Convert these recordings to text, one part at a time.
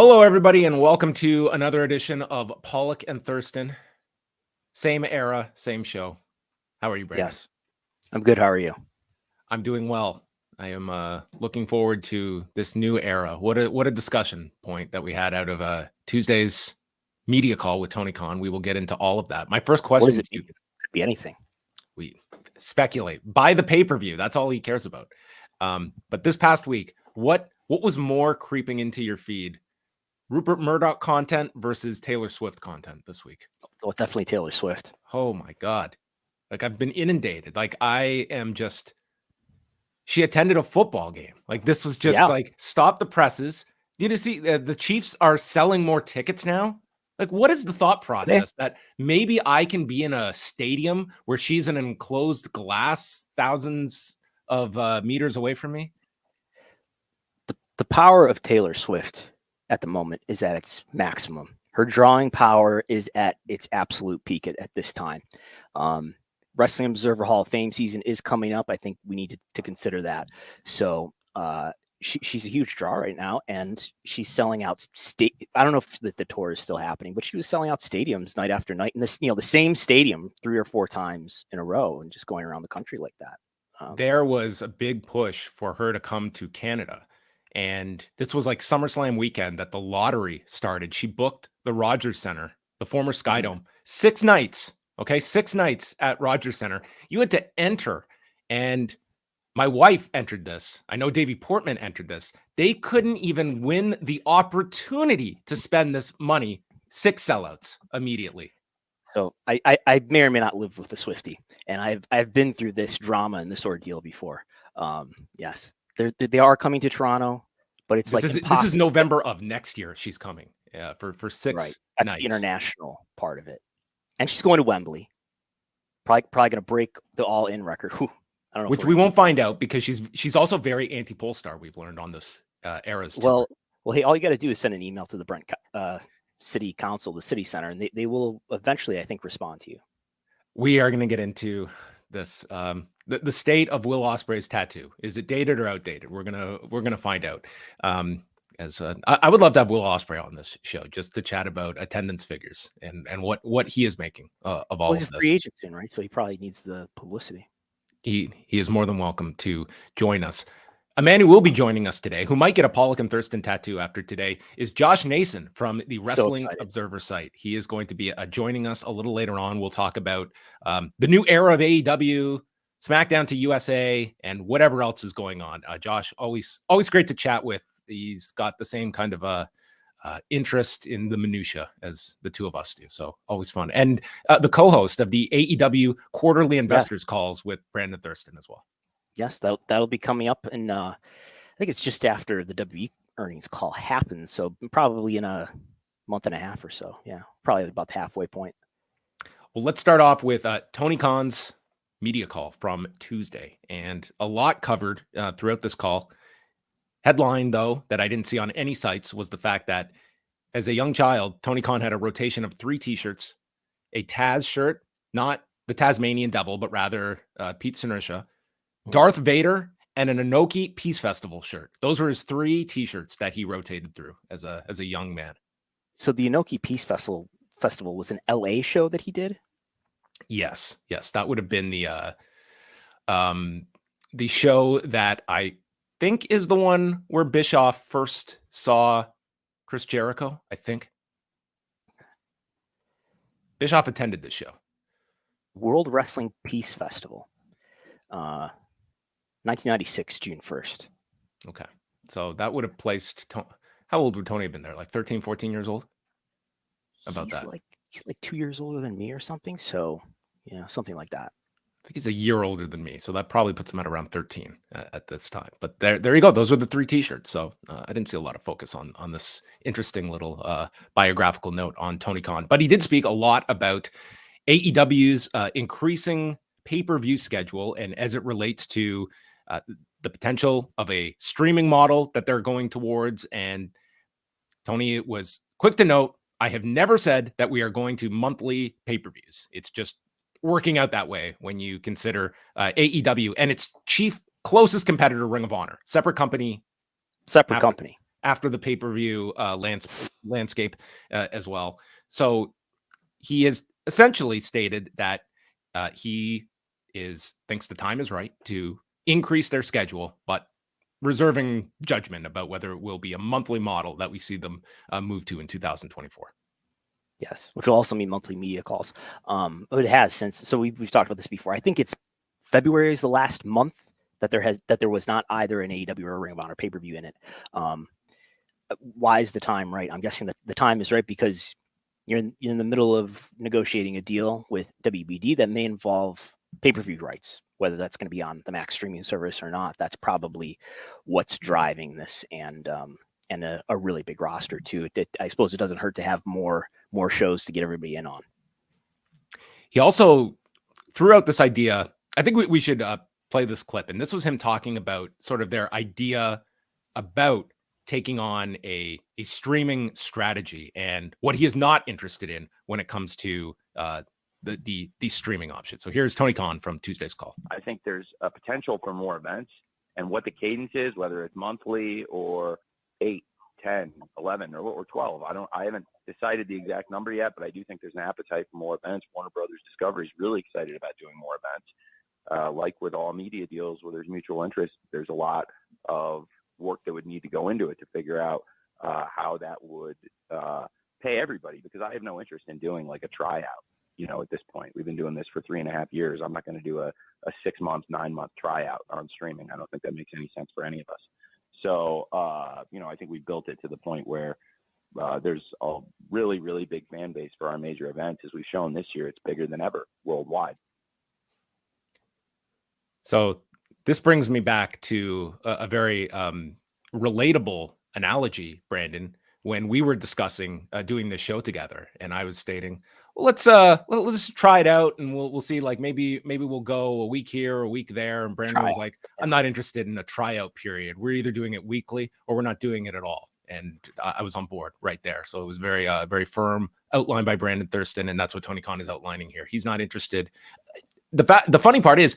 Hello, everybody, and welcome to another edition of Pollock and Thurston. Same era, same show. How are you, Brandon? Yes, I'm good. How are you? I'm doing well. I am looking forward to this new era. What a discussion point that we had out of Tuesday's media call with Tony Khan. We will get into all of that. My first question What does it mean? Could be anything. We speculate. Buy the pay-per-view. That's all he cares about. But this past week, what was more creeping into your feed? Rupert Murdoch content versus Taylor Swift content this week? Well, definitely Taylor Swift. Oh my God. Like, I've been inundated. Like, I am just, she attended a football game. Like, this was just like, stop the presses. You see the Chiefs are selling more tickets now. Like, what is the thought process that maybe I can be in a stadium where she's an enclosed glass thousands of meters away from me? The power of Taylor Swift at the moment is at its maximum. Her drawing power is at its absolute peak at this time. Wrestling Observer Hall of Fame season is coming up. I think we need to consider that. So she's a huge draw right now, and she's selling out I don't know if the tour is still happening, but she was selling out stadiums night after night, and the same stadium 3 or 4 times in a row, and just going around the country like that. There was a big push for her to come to Canada. And this was like SummerSlam weekend that the lottery started. She booked the Rogers Center, the former Skydome, 6 nights. Okay, 6 nights at Rogers Center. You had to enter, and my wife entered this. I know Davey Portman entered this. They couldn't even win the opportunity to spend this money. 6 sellouts immediately. So I may or may not live with a Swiftie, and I've been through this drama and this ordeal before. Yes, they are coming to Toronto, but it's this is November of next year. She's coming, for 6 nights. That's the international part of it, and she's going to Wembley. Probably going to break the all-in record. I don't know, which we won't find out because she's also very anti-Polestar. We've learned on this era's. Well, hey, all you got to do is send an email to the Brent City Council, the City Center, and they will eventually, I think, respond to you. We are going to get into this. The state of Will Ospreay's tattoo. Is it dated or outdated? We're gonna find out. I would love to have Will Ospreay on this show just to chat about attendance figures and what he is making of all of this. He's a free agent soon, right? So he probably needs the publicity. He is more than welcome to join us. A man who will be joining us today, who might get a Pollock and Thurston tattoo after today, is Josh Nason from the Wrestling Observer site. He is going to be joining us a little later on. We'll talk about the new era of AEW, SmackDown to USA, and whatever else is going on. Josh, always great to chat with. He's got the same kind of interest in the minutia as the two of us do. So always fun. And the co-host of the AEW quarterly investors calls with Brandon Thurston as well. Yes, that'll be coming up, and I think it's just after the WWE earnings call happens, so probably in a month and a half or so. Yeah, probably about the halfway point. Well, let's start off with Tony Khan's media call from Tuesday, and a lot covered throughout this call. Headline, though, that I didn't see on any sites was the fact that as a young child, Tony Khan had a rotation of 3 T-shirts, a Taz shirt, not the Tasmanian Devil, but rather Pete Senercia, Darth Vader, and an Inoki Peace Festival shirt. Those were his 3 T-shirts that he rotated through as a young man. So the Inoki Peace Festival was an LA show that he did? Yes, that would have been the show that I think is the one where Bischoff first saw Chris Jericho. I think Bischoff attended this show. World Wrestling Peace Festival. 1996, June 1st. Okay. So that would have placed how old would Tony have been there? Like 13, 14 years old? He's like 2 years older than me or something. So, yeah, something like that. I think he's a year older than me. So that probably puts him at around 13 at this time. But there you go. Those were the 3 T-shirts. So I didn't see a lot of focus on this interesting little biographical note on Tony Khan. But he did speak a lot about AEW's increasing pay-per-view schedule and as it relates to the potential of a streaming model that they're going towards. And Tony was quick to note, I have never said that we are going to monthly pay-per-views. It's just working out that way when you consider AEW and its closest competitor, Ring of Honor. Separate company. after the pay-per-view landscape as well. So he has essentially stated that he thinks the time is right to increase their schedule, but reserving judgment about whether it will be a monthly model that we see them move to in 2024. Yes, which will also mean monthly media calls. But it has since. So we've talked about this before. I think it's February is the last month that there was not either an AEW or a Ring of Honor pay-per-view in it. Why is the time right? I'm guessing that the time is right because you're in the middle of negotiating a deal with WBD that may involve pay-per-view rights, whether that's going to be on the Max streaming service or not. That's probably what's driving this, and a really big roster too. I suppose it doesn't hurt to have more shows to get everybody in on. He also threw out this idea. I think we should play this clip, and this was him talking about sort of their idea about taking on a streaming strategy and what he is not interested in when it comes to the streaming option. So here's Tony Khan from Tuesday's call. I think there's a potential for more events, and what the cadence is, whether it's monthly or 8, 10, 11, or 12. I haven't decided the exact number yet, but I do think there's an appetite for more events. Warner Brothers Discovery is really excited about doing more events. Like with all media deals where there's mutual interest, there's a lot of work that would need to go into it to figure out how that would pay everybody, because I have no interest in doing like a tryout. At this point, we've been doing this for 3.5 years. I'm not going to do a 6-month, 9-month tryout on streaming. I don't think that makes any sense for any of us. So, I think we built it to the point where there's a really, really big fan base for our major events. As we've shown this year, it's bigger than ever worldwide. So this brings me back to a very relatable analogy, Brandon, when we were discussing doing this show together, and I was stating, well, let's try it out, and we'll see. Like maybe we'll go a week here, a week there. And Brandon was like, I'm not interested in a tryout period. We're either doing it weekly or we're not doing it at all. And I was on board right there. So it was very very firm, outlined by Brandon Thurston, and that's what Tony Khan is outlining here. He's not interested. The funny part is,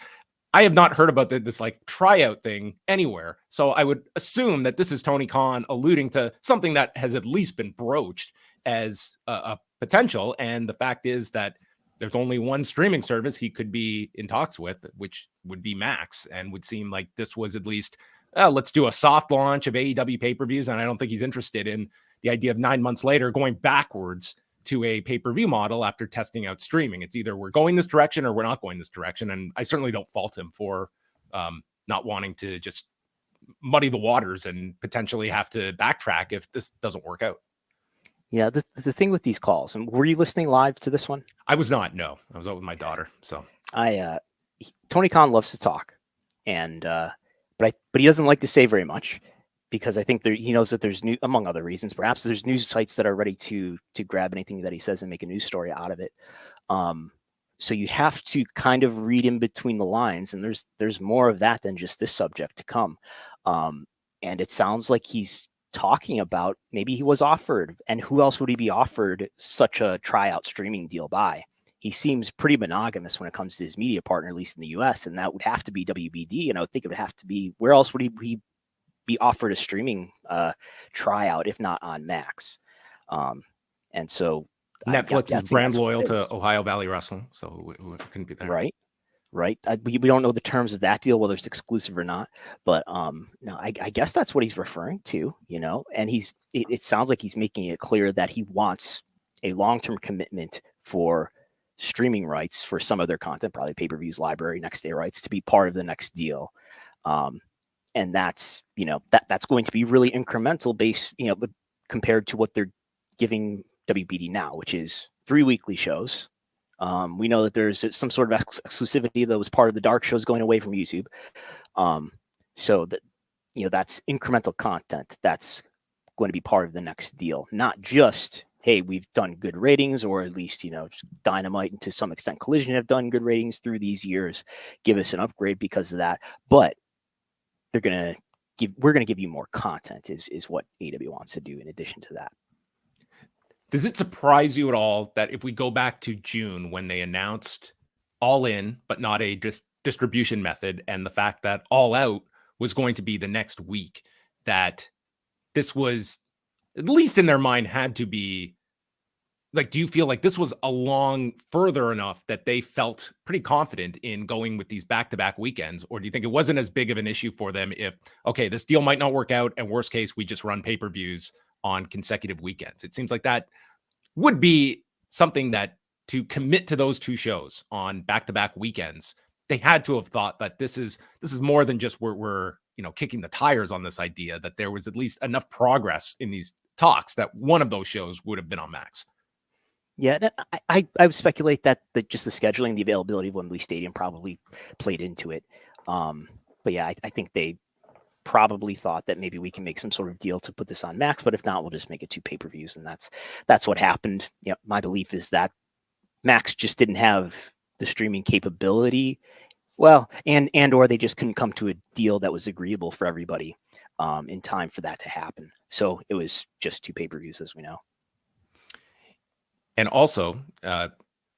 I have not heard about this like tryout thing anywhere. So I would assume that this is Tony Khan alluding to something that has at least been broached as a potential. And the fact is that there's only one streaming service he could be in talks with, which would be Max, and would seem like this was at least, let's do a soft launch of AEW pay-per-views. And I don't think he's interested in the idea of 9 months later going backwards to a pay-per-view model after testing out streaming. It's either we're going this direction or we're not going this direction. And I certainly don't fault him for not wanting to just muddy the waters and potentially have to backtrack if this doesn't work out. Yeah, the thing with these calls, and were you listening live to this one? I was not. No, I was out with my daughter. So Tony Khan loves to talk, and but he doesn't like to say very much, because I think he knows that there's new, among other reasons, perhaps there's news sites that are ready to grab anything that he says and make a news story out of it. So you have to kind of read in between the lines, and there's more of that than just this subject to come. And it sounds like he's talking about maybe he was offered, and who else would he be offered such a tryout streaming deal by? He seems pretty monogamous when it comes to his media partner, at least in the US, and that would have to be WBD. And I would think it would have to be, where else would he be offered a streaming tryout if not on Max? And so Netflix is brand loyal to Ohio Valley Wrestling, so it couldn't be there. Right. We don't know the terms of that deal, whether it's exclusive or not, but no, I guess that's what he's referring to, and it sounds like he's making it clear that he wants a long-term commitment for streaming rights for some of their content, probably pay-per-views, library, next day rights, to be part of the next deal. And that's, that's going to be really incremental base, compared to what they're giving WBD now, which is 3 weekly shows. We know that there's some sort of exclusivity that was part of the dark shows going away from YouTube. So that, that's incremental content that's going to be part of the next deal, not just, hey, we've done good ratings, or at least, Dynamite and to some extent Collision have done good ratings through these years. Give us an upgrade because of that. But we're going to give you more content is what AEW wants to do in addition to that. Does it surprise you at all that if we go back to June when they announced All In, but not a distribution method, and the fact that All Out was going to be the next week, that this was, at least in their mind, had to be like, do you feel like this was along further enough that they felt pretty confident in going with these back-to-back weekends? Or do you think it wasn't as big of an issue for them if, okay, this deal might not work out, and worst case, we just run pay-per-views on consecutive weekends? It seems like that would be something that, to commit to those two shows on back-to-back weekends, they had to have thought that this is more than just we're kicking the tires on this idea, that there was at least enough progress in these talks that one of those shows would have been on Max. Yeah, I would speculate that just the scheduling, the availability of Wembley Stadium probably played into it. But yeah, I think they probably thought that maybe we can make some sort of deal to put this on Max, but if not, we'll just make it 2 pay-per-views, and that's what happened. Yeah, my belief is that Max just didn't have the streaming capability, or they just couldn't come to a deal that was agreeable for everybody in time for that to happen. So it was just 2 pay-per-views, as we know. And also,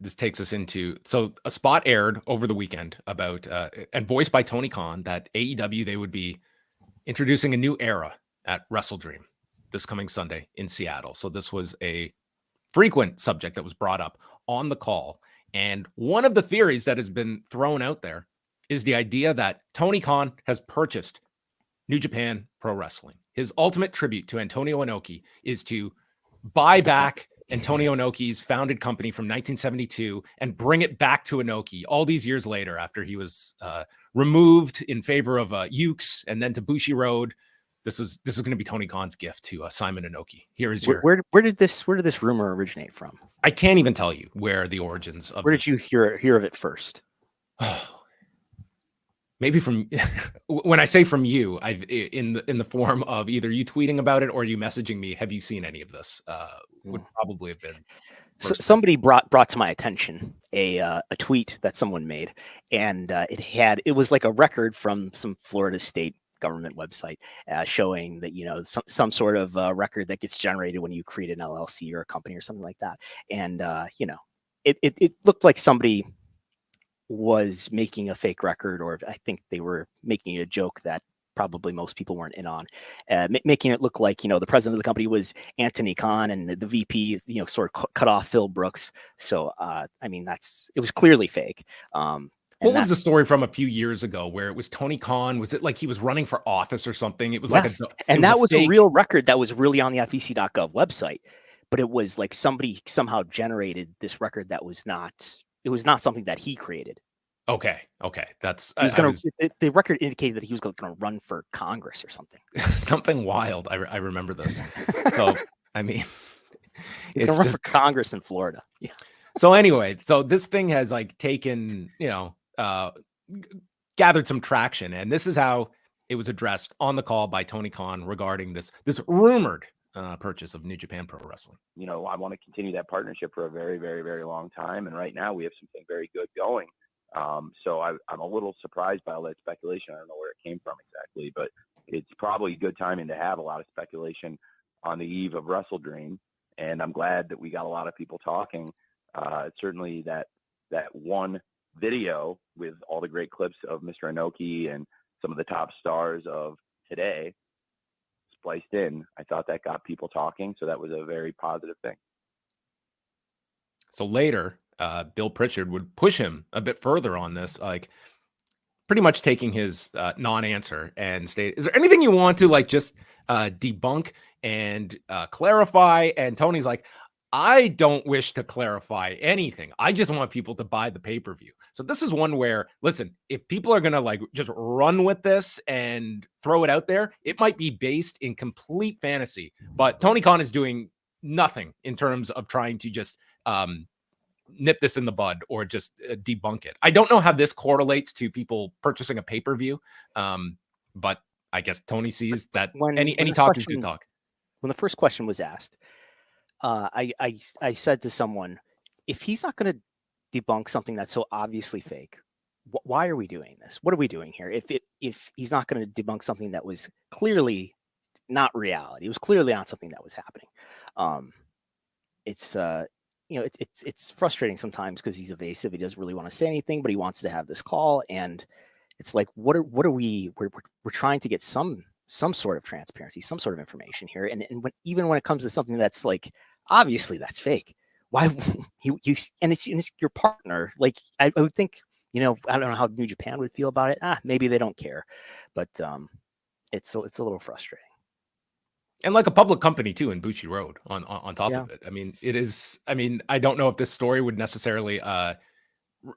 this takes us into, so a spot aired over the weekend about, and voiced by Tony Khan, that AEW, they would be introducing a new era at WrestleDream this coming Sunday in Seattle. So this was a frequent subject that was brought up on the call. And one of the theories that has been thrown out there is the idea that Tony Khan has purchased New Japan Pro Wrestling. His ultimate tribute to Antonio Inoki is to buy back Antonio Inoki's founded company from 1972 and bring it back to Inoki all these years later, after he was removed in favor of Ukes and then to Bushiroad. This is going to be Tony Khan's gift to Simon Inoki. Here is your. Where did this rumor originate from? I can't even tell you where the origins of. Where did you hear of it first? Maybe from, when I say from you, I've in the form of either you tweeting about it or you messaging me. Have you seen any of this? Would probably have been. So somebody brought to my attention a tweet that someone made, and it was like a record from some Florida state government website showing that some sort of record that gets generated when you create an LLC or a company or something like that, and it looked like somebody was making a fake record, or I think they were making a joke that probably most people weren't in on, making it look like, the president of the company was Anthony Khan and the VP, sort of cut off Phil Brooks. So, it was clearly fake. What was the story from a few years ago where it was Tony Khan? Was it like he was running for office or something? It was yes. That was a real record that was really on the FEC.gov website, but it was like somebody somehow generated this record that was not. It was not something that he created. Okay. That's the record indicated that he was going to run for Congress or something. Something wild. I remember this. So he's going to run for Congress in Florida. Yeah. So anyway, this thing has taken gathered some traction, and this is how it was addressed on the call by Tony Khan regarding this rumored purchase of New Japan Pro Wrestling. I want to continue that partnership for a very, very, very long time. And right now we have something very good going. So I'm a little surprised by all that speculation. I don't know where it came from exactly, but it's probably good timing to have a lot of speculation on the eve of WrestleDream. And I'm glad that we got a lot of people talking. Certainly that one video with all the great clips of Mr. Inoki and some of the top stars of today spliced in, I thought that got people talking. So that was a very positive thing. So later, Bill Pritchard would push him a bit further on this, pretty much taking his non-answer and state, is there anything you want to just debunk and clarify? And Tony's like, I don't wish to clarify anything. I just want people to buy the pay-per-view. So this is one where, listen, if people are going to just run with this and throw it out there, it might be based in complete fantasy. But Tony Khan is doing nothing in terms of trying to just nip this in the bud or just debunk it. I don't know how this correlates to people purchasing a pay-per-view, but I guess Tony sees that any talk is good talk. When the first question was asked, I said to someone, if he's not going to debunk something that's so obviously fake, why are we doing this? What are we doing here? If he's not going to debunk something that was clearly not reality, it was clearly not something that was happening. It's frustrating sometimes because he's evasive. He doesn't really want to say anything, but he wants to have this call. And it's like, what are we? We're trying to get some some sort of transparency, some sort of information here. And even when it comes to something that's like, obviously that's fake. Why and it's your partner. Like, I would think, I don't know how New Japan would feel about it. Maybe they don't care, but it's a little frustrating. And like a public company too in Bushi Road on top of it. I mean, it is. I mean, I don't know if this story would necessarily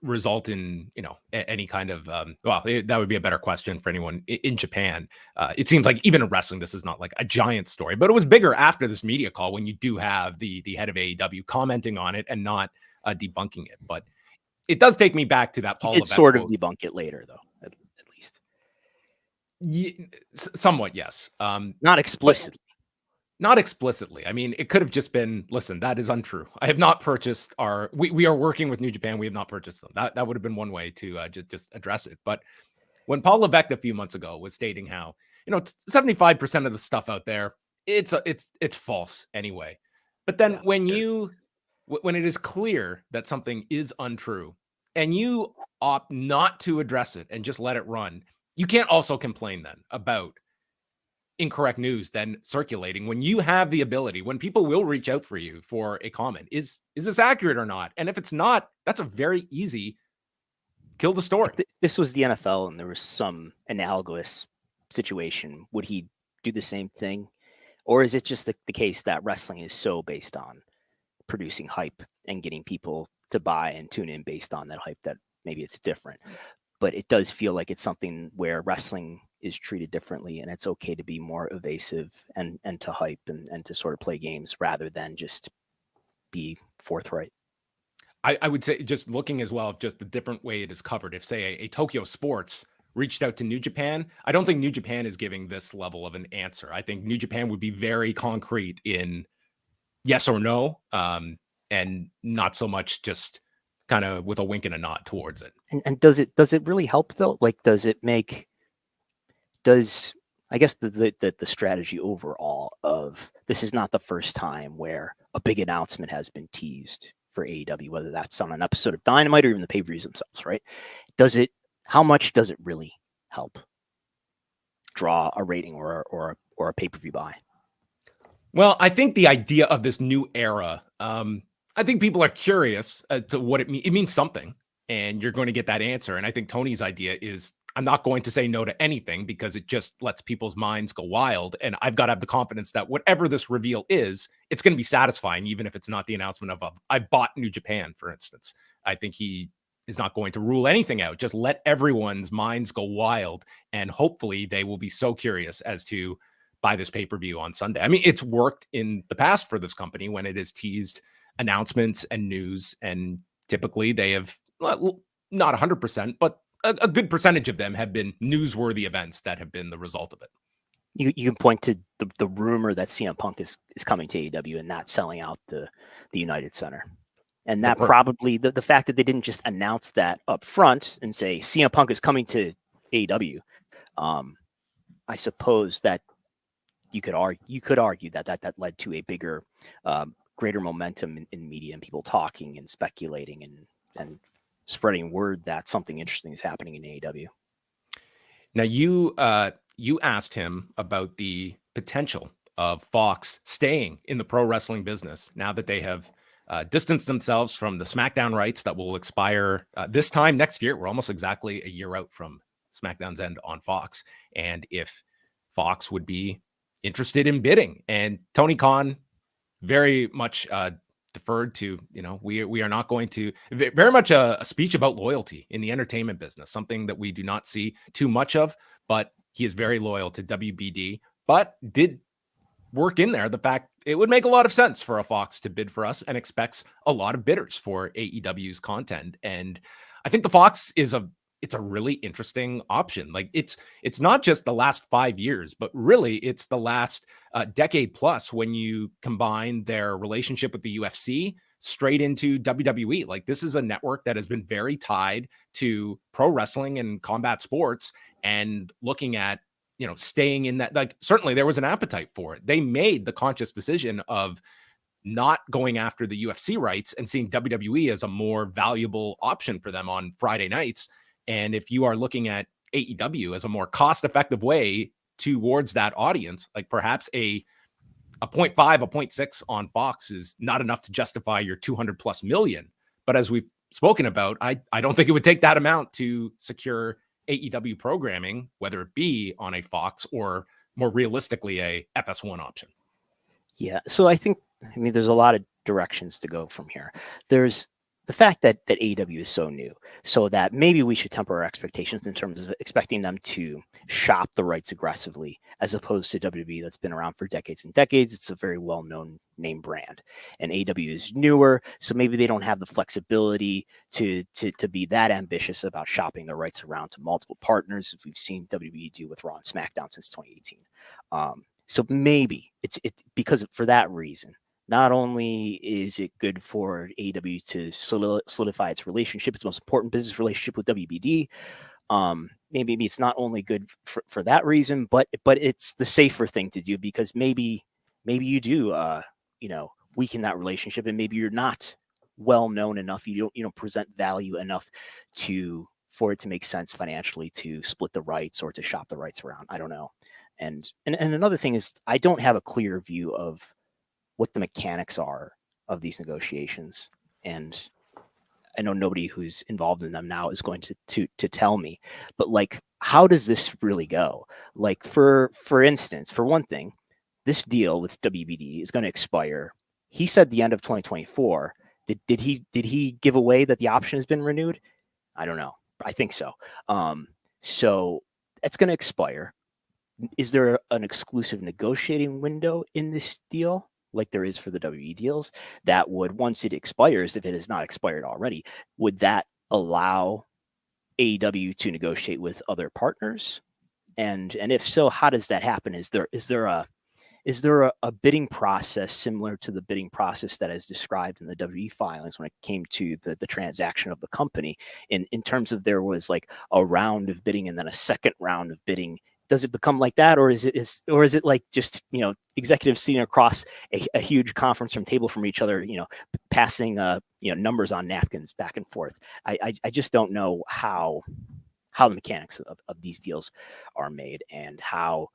result in any kind of that would be a better question for anyone in Japan. It seems like even in wrestling, this is not like a giant story, but it was bigger after this media call when you do have the head of AEW commenting on it and not debunking it. But it does take me back to that Paul Levesque sort of debunk it later, though, at least. Somewhat, yes. Not explicitly. Not explicitly. I mean, it could have just been, listen, that is untrue. I have not purchased we are working with New Japan. We have not purchased them. That would have been one way to just address it. But when Paul Levesque a few months ago was stating how, 75% of the stuff out there, it's false anyway. But then when it is clear that something is untrue and you opt not to address it and just let it run, you can't also complain then about incorrect news then circulating when you have the ability, when people will reach out for you for a comment. Is this accurate or not? And if it's not, that's a very easy kill the story. If this was the NFL and there was some analogous situation, would he do the same thing? Or is it just the case that wrestling is so based on producing hype and getting people to buy and tune in based on that hype that maybe it's different? But it does feel like it's something where wrestling is treated differently, and it's okay to be more evasive and to hype and to sort of play games rather than just be forthright. I would say, just looking as well, just the different way it is covered. If, say, a Tokyo Sports reached out to New Japan, I don't think New Japan is giving this level of an answer. I think New Japan would be very concrete in yes or no, and not so much just kind of with a wink and a nod towards it. And does it really help though? Like, does I guess the strategy overall of this is not the first time where a big announcement has been teased for AEW, whether that's on an episode of Dynamite or even the pay-per-views themselves, right? How much does it really help draw a rating or a pay-per-view buy? Well, I think the idea of this new era, I think people are curious as to what it means. It means something, and you're going to get that answer. And I think Tony's idea is, I'm not going to say no to anything because it just lets people's minds go wild. And I've got to have the confidence that whatever this reveal is, it's going to be satisfying, even if it's not the announcement of I bought New Japan, for instance. I think he is not going to rule anything out. Just let everyone's minds go wild. And hopefully they will be so curious as to buy this pay-per-view on Sunday. I mean, it's worked in the past for this company when it has teased announcements and news. And typically they have, well, not 100%, but a good percentage of them have been newsworthy events that have been the result of it. You can point to the rumor that CM Punk is coming to AEW and not selling out the United Center. And that probably, the fact that they didn't just announce that up front and say CM Punk is coming to AEW, I suppose that you could argue that led to a bigger, greater momentum in media and people talking and speculating and spreading word that something interesting is happening in AEW. Now, you asked him about the potential of Fox staying in the pro wrestling business now that they have distanced themselves from the SmackDown rights that will expire this time next year. We're almost exactly a year out from SmackDown's end on Fox. And if Fox would be interested in bidding, and Tony Khan very much deferred to, we are not going to, very much a speech about loyalty in the entertainment business, something that we do not see too much of, but he is very loyal to WBD, but did work in there the fact it would make a lot of sense for a Fox to bid for us and expects a lot of bidders for AEW's content. And I think the Fox it's a really interesting option. Like it's not just the last 5 years, but really it's the last decade plus when you combine their relationship with the UFC straight into WWE. Like this is a network that has been very tied to pro wrestling and combat sports, and looking at, staying in that, like certainly there was an appetite for it. They made the conscious decision of not going after the UFC rights and seeing WWE as a more valuable option for them on Friday nights. And if you are looking at AEW as a more cost-effective way towards that audience. Like perhaps a 0.5, a 0.6 on Fox is not enough to justify your 200 plus million. But as we've spoken about, I don't think it would take that amount to secure AEW programming, whether it be on a Fox or more realistically a FS1 option. Yeah. So I mean, there's a lot of directions to go from here. There's the fact that AEW is so new, so that maybe we should temper our expectations in terms of expecting them to shop the rights aggressively, as opposed to WWE that's been around for decades and decades. It's a very well-known name brand, and AEW is newer, so maybe they don't have the flexibility to be that ambitious about shopping the rights around to multiple partners, as we've seen WWE do with Raw and SmackDown since 2018. So maybe it's because for that reason. Not only is it good for AEW to solidify its relationship, its most important business relationship with WBD, maybe it's not only good for that reason, but it's the safer thing to do, because maybe you do weaken that relationship, and maybe you're not well known enough, you don't present value enough for it to make sense financially to split the rights or to shop the rights around. I don't know. And another thing is, I don't have a clear view of what the mechanics are of these negotiations. And I know nobody who's involved in them now is going to tell me, but like, how does this really go? Like, for instance, for one thing, this deal with WBD is going to expire. He said the end of 2024. Did he give away that the option has been renewed? I don't know. I think so. So it's going to expire. Is there an exclusive negotiating window in this deal, like there is for the WWE deals, that would, once it expires, if it has not expired already, would that allow AEW to negotiate with other partners? And if so, how does that happen? Is there a bidding process similar to the bidding process that is described in the WWE filings when it came to the transaction of the company, in terms of there was like a round of bidding and then a second round of bidding? Does it become like that, or is it like just executives sitting across a huge conference room table from each other, passing numbers on napkins back and forth? I just don't know how the mechanics of these deals are made, and how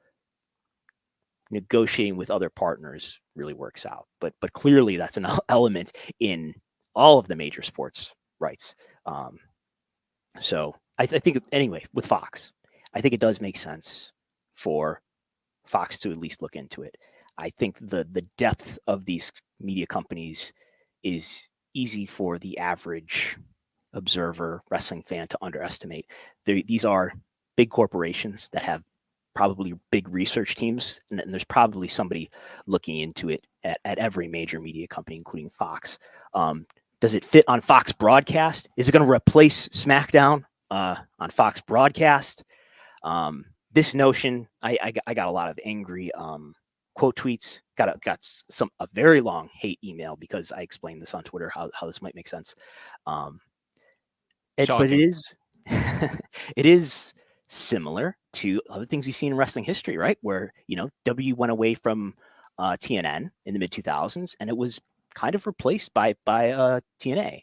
negotiating with other partners really works out. But clearly that's an element in all of the major sports rights. So I think anyway, with Fox, I think it does make sense for Fox to at least look into it. I think the depth of these media companies is easy for the average observer, wrestling fan to underestimate. These are big corporations that have probably big research teams, and there's probably somebody looking into it at every major media company, including Fox. Does it fit on Fox broadcast? Is it going to replace SmackDown on Fox broadcast? This notion, I got a lot of angry quote tweets, got a very long hate email because I explained this on Twitter, how this might make sense. But it is it is similar to other things we've seen in wrestling history, right? Where W went away from TNN in the mid 2000s, and it was kind of replaced by TNA.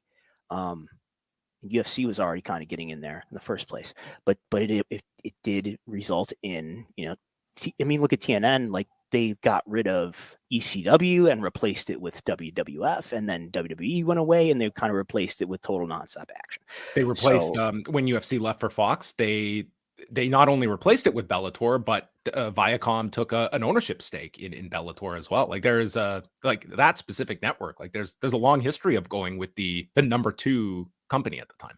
UFC was already kind of getting in there in the first place, but it did result in look at TNN, like they got rid of ECW and replaced it with WWF, and then WWE went away and they kind of replaced it with Total Nonstop Action. They replaced when UFC left for Fox. They not only replaced it with Bellator, but Viacom took an ownership stake in Bellator as well. Like there is that specific network. Like there's a long history of going with the number 2 company at the time.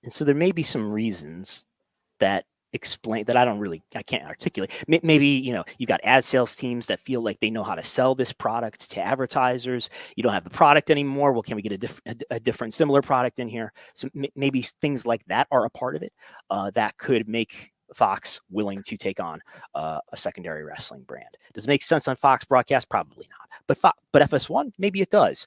And so there may be some reasons that explain that I can't articulate. Maybe you got ad sales teams that feel like they know how to sell this product to advertisers. You don't have the product anymore. Well, can we get a different similar product in here? So maybe things like that are a part of it that could make Fox willing to take on a secondary wrestling brand. Does it make sense on Fox broadcast? Probably not. But FS1, maybe it does.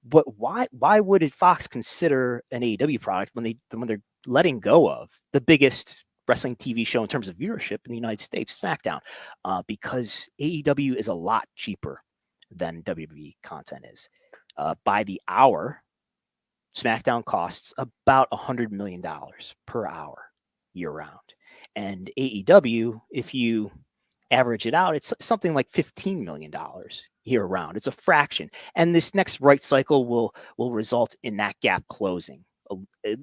But why would Fox consider an AEW product when they're letting go of the biggest wrestling TV show in terms of viewership in the United States, SmackDown? Because AEW is a lot cheaper than WWE content is. By the hour, SmackDown costs about $100 million per hour year round. And AEW, if you average it out, it's something like $15 million year round. It's a fraction. And this next right cycle will result in that gap closing,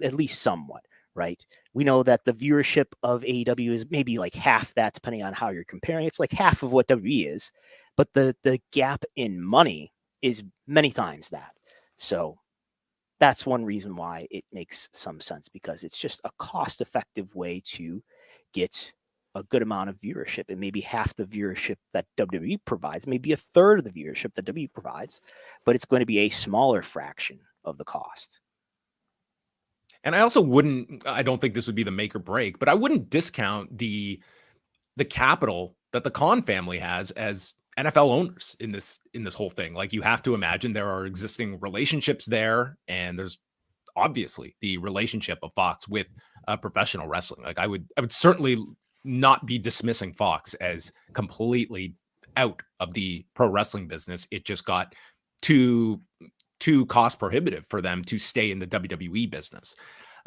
at least somewhat, right? We know that the viewership of AEW is maybe like half that, depending on how you're comparing. It's like half of what WWE is, but the gap in money is many times that. So that's one reason why it makes some sense, because it's just a cost-effective way to get a good amount of viewership. It may be half the viewership that WWE provides, maybe a third of the viewership that WWE provides, but it's going to be a smaller fraction of the cost. And I don't think this would be the make or break, but I wouldn't discount the capital that the Khan family has as NFL owners in this whole thing. Like, you have to imagine there are existing relationships there, and there's obviously the relationship of Fox with professional wrestling. Like, I would certainly not be dismissing Fox as completely out of the pro wrestling business. It just got too cost prohibitive for them to stay in the WWE business.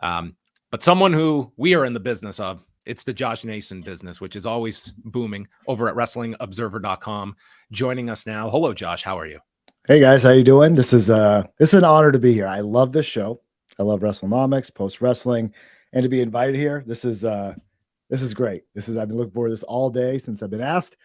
But someone who we are in the business of, it's the Josh Nason business, which is always booming, over at WrestlingObserver.com. Joining us now. Hello, Josh. How are you? Hey guys, how you doing? This is an honor to be here. I love this show. I love Wrestlenomics, post wrestling, and to be invited here. This is great. I've been looking forward to this all day since I've been asked,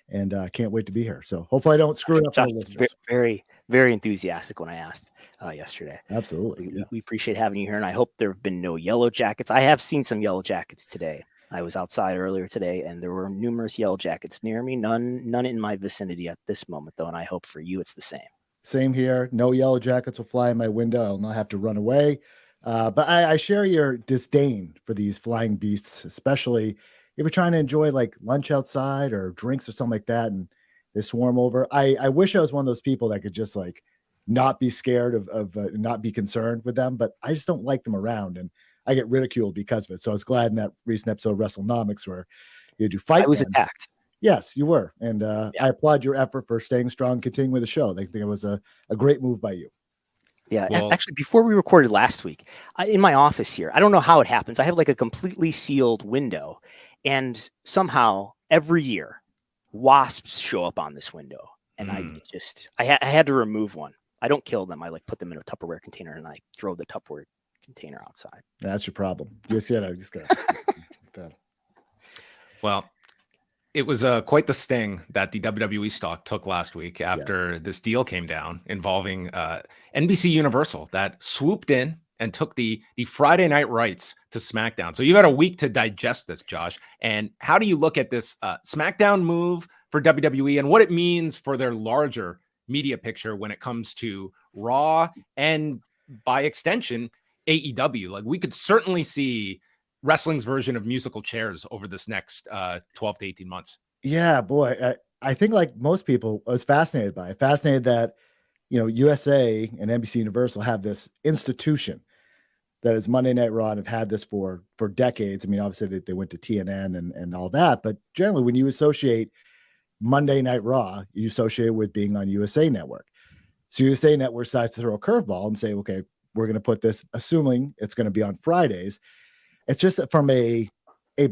and can't wait to be here. So hopefully I don't screw it up for the listeners. Very, very enthusiastic when I asked yesterday. Absolutely. We appreciate having you here, and I hope there have been no yellow jackets. I have seen some yellow jackets today. I was outside earlier today, and there were numerous yellow jackets near me. None in my vicinity at this moment, though, and I hope for you it's the same. Same here. No yellow jackets will fly in my window. I'll not have to run away. But I share your disdain for these flying beasts, especially if you're trying to enjoy like lunch outside or drinks or something like that, and they swarm over. I wish I was one of those people that could just like not be scared of not be concerned with them, but I just don't like them around, and I get ridiculed because of it. So I was glad in that recent episode of WrestleNomics where you had to fight. I was attacked. Yes, you were. And I applaud your effort for staying strong, continuing with the show. I think it was a great move by you. Yeah, well, actually, before we recorded last week, in my office here, I don't know how it happens. I have like a completely sealed window, and somehow every year wasps show up on this window, and I had to remove one. I don't kill them. I like put them in a Tupperware container, and I throw the Tupperware container outside. That's your problem. Just gotta. Well, it was quite the sting that the WWE stock took last week after this deal came down involving NBC Universal that swooped in and took the Friday night rights to SmackDown. So you've had a week to digest this, Josh. And how do you look at this SmackDown move for WWE and what it means for their larger media picture when it comes to Raw and, by extension, AEW? Like, we could certainly see wrestling's version of musical chairs over this next 12 to 18 months. Yeah, boy. I think like most people, I was fascinated by it. Fascinated that, USA and NBC Universal have this institution that is Monday Night Raw and have had this for decades. I mean, obviously they went to TNN and all that, but generally when you associate Monday Night Raw, you associate it with being on USA Network. So USA Network decides to throw a curveball and say, okay, we're going to put this, assuming it's going to be on Fridays. It's just that from a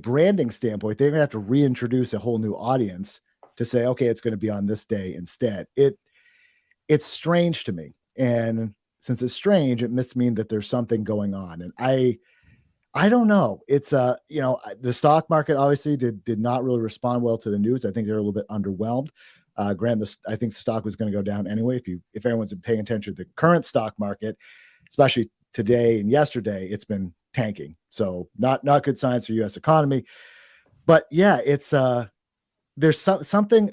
branding standpoint, they're going to have to reintroduce a whole new audience to say, okay, it's going to be on this day instead. It's strange to me. And since it's strange, it must mean that there's something going on. And I don't know. It's the stock market obviously did not really respond well to the news. I think they're a little bit underwhelmed. Granted, I think the stock was going to go down anyway. If everyone's been paying attention to the current stock market, especially today and yesterday, it's been tanking. So not good signs for U.S. economy. But yeah, it's there's something.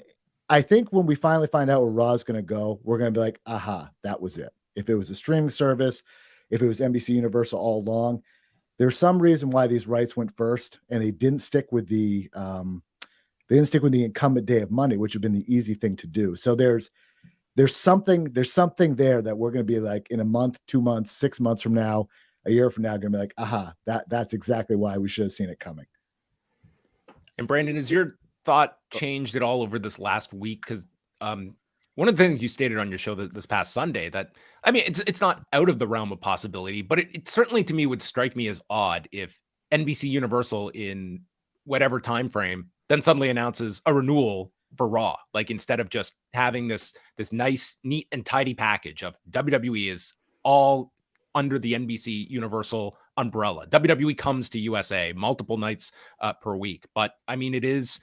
I think when we finally find out where Raw is going to go, we're going to be like, aha, that was it. If it was a streaming service, if it was NBC Universal all along, there's some reason why these rights went first, and they didn't stick with the incumbent day of Monday, which would have been the easy thing to do. So there's something there that we're going to be like in a month, 2 months, 6 months from now, a year from now, going to be like, aha, that's exactly why we should have seen it coming. And Brandon, has your thought changed at all over this last week? Because one of the things you stated on your show this past Sunday, that, I mean, it's not out of the realm of possibility, but it certainly to me would strike me as odd if NBC Universal in whatever time frame, then suddenly announces a renewal for Raw. Like, instead of just having this nice, neat, and tidy package of WWE is all under the NBC Universal umbrella. WWE comes to USA multiple nights per week. But I mean, it is,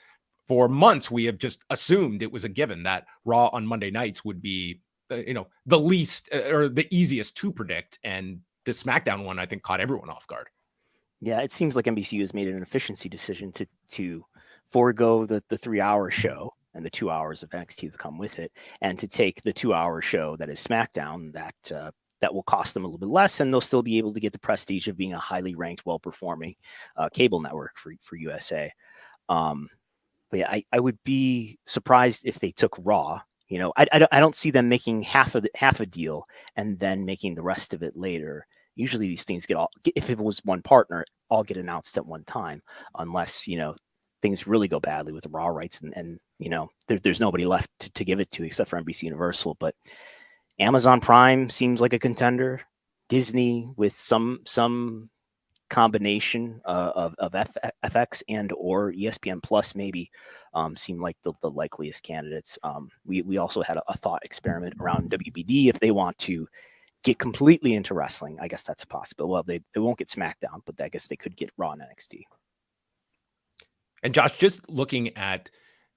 for months, we have just assumed it was a given that Raw on Monday nights would be, the least or the easiest to predict. And the SmackDown one, I think, caught everyone off guard. Yeah, it seems like NBC has made an efficiency decision to forego the 3-hour show and the 2 hours of NXT that come with it, and to take the 2-hour show that is SmackDown that will cost them a little bit less, and they'll still be able to get the prestige of being a highly ranked, well-performing cable network for USA. But yeah, I would be surprised if they took Raw. I don't see them making half a deal and then making the rest of it later. Usually these things if it was one partner, all get announced at one time, unless, things really go badly with the Raw rights and there's nobody left to give it to except for NBC Universal. But Amazon Prime seems like a contender. Disney with some combination of FX and or ESPN Plus maybe seem like the likeliest candidates. We also had a thought experiment around WBD. If they want to get completely into wrestling, I guess that's a possibility. Well, they won't get SmackDown, but I guess they could get Raw and NXT. And Josh, just looking at,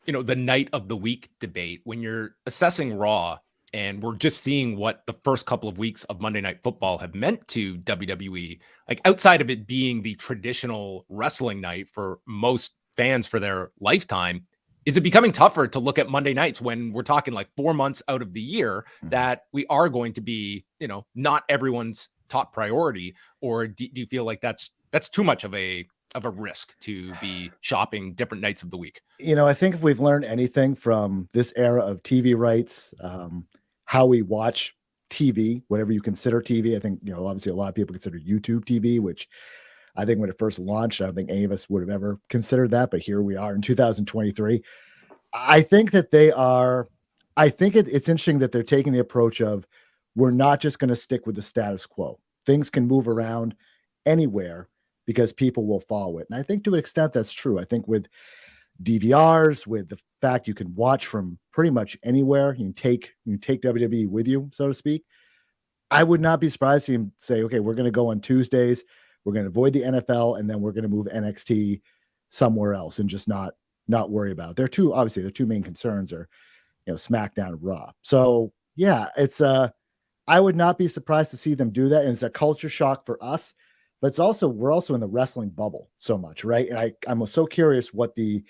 the night of the week debate, when you're assessing Raw, and we're just seeing what the first couple of weeks of Monday Night Football have meant to WWE, like, outside of it being the traditional wrestling night for most fans for their lifetime, is it becoming tougher to look at Monday nights when we're talking like 4 months out of the year that we are going to be, not everyone's top priority? Or do you feel like that's too much of a risk to be shopping different nights of the week? I think if we've learned anything from this era of TV rights, how we watch TV, whatever you consider TV, I think, obviously a lot of people consider YouTube TV, which I think when it first launched, I don't think any of us would have ever considered that, but here we are in 2023. I think that it's interesting that they're taking the approach of, we're not just going to stick with the status quo. Things can move around anywhere because people will follow it. And I think to an extent that's true. I think with DVRs, with the fact you can watch from pretty much anywhere, you can take WWE with you, so to speak. I would not be surprised to see him say, okay, we're going to go on Tuesdays, we're going to avoid the NFL, and then we're going to move NXT somewhere else and just not worry about it. Their two main concerns are, SmackDown and Raw. So yeah, it's I would not be surprised to see them do that. And it's a culture shock for us, but we're also in the wrestling bubble so much, right? And I'm so curious what the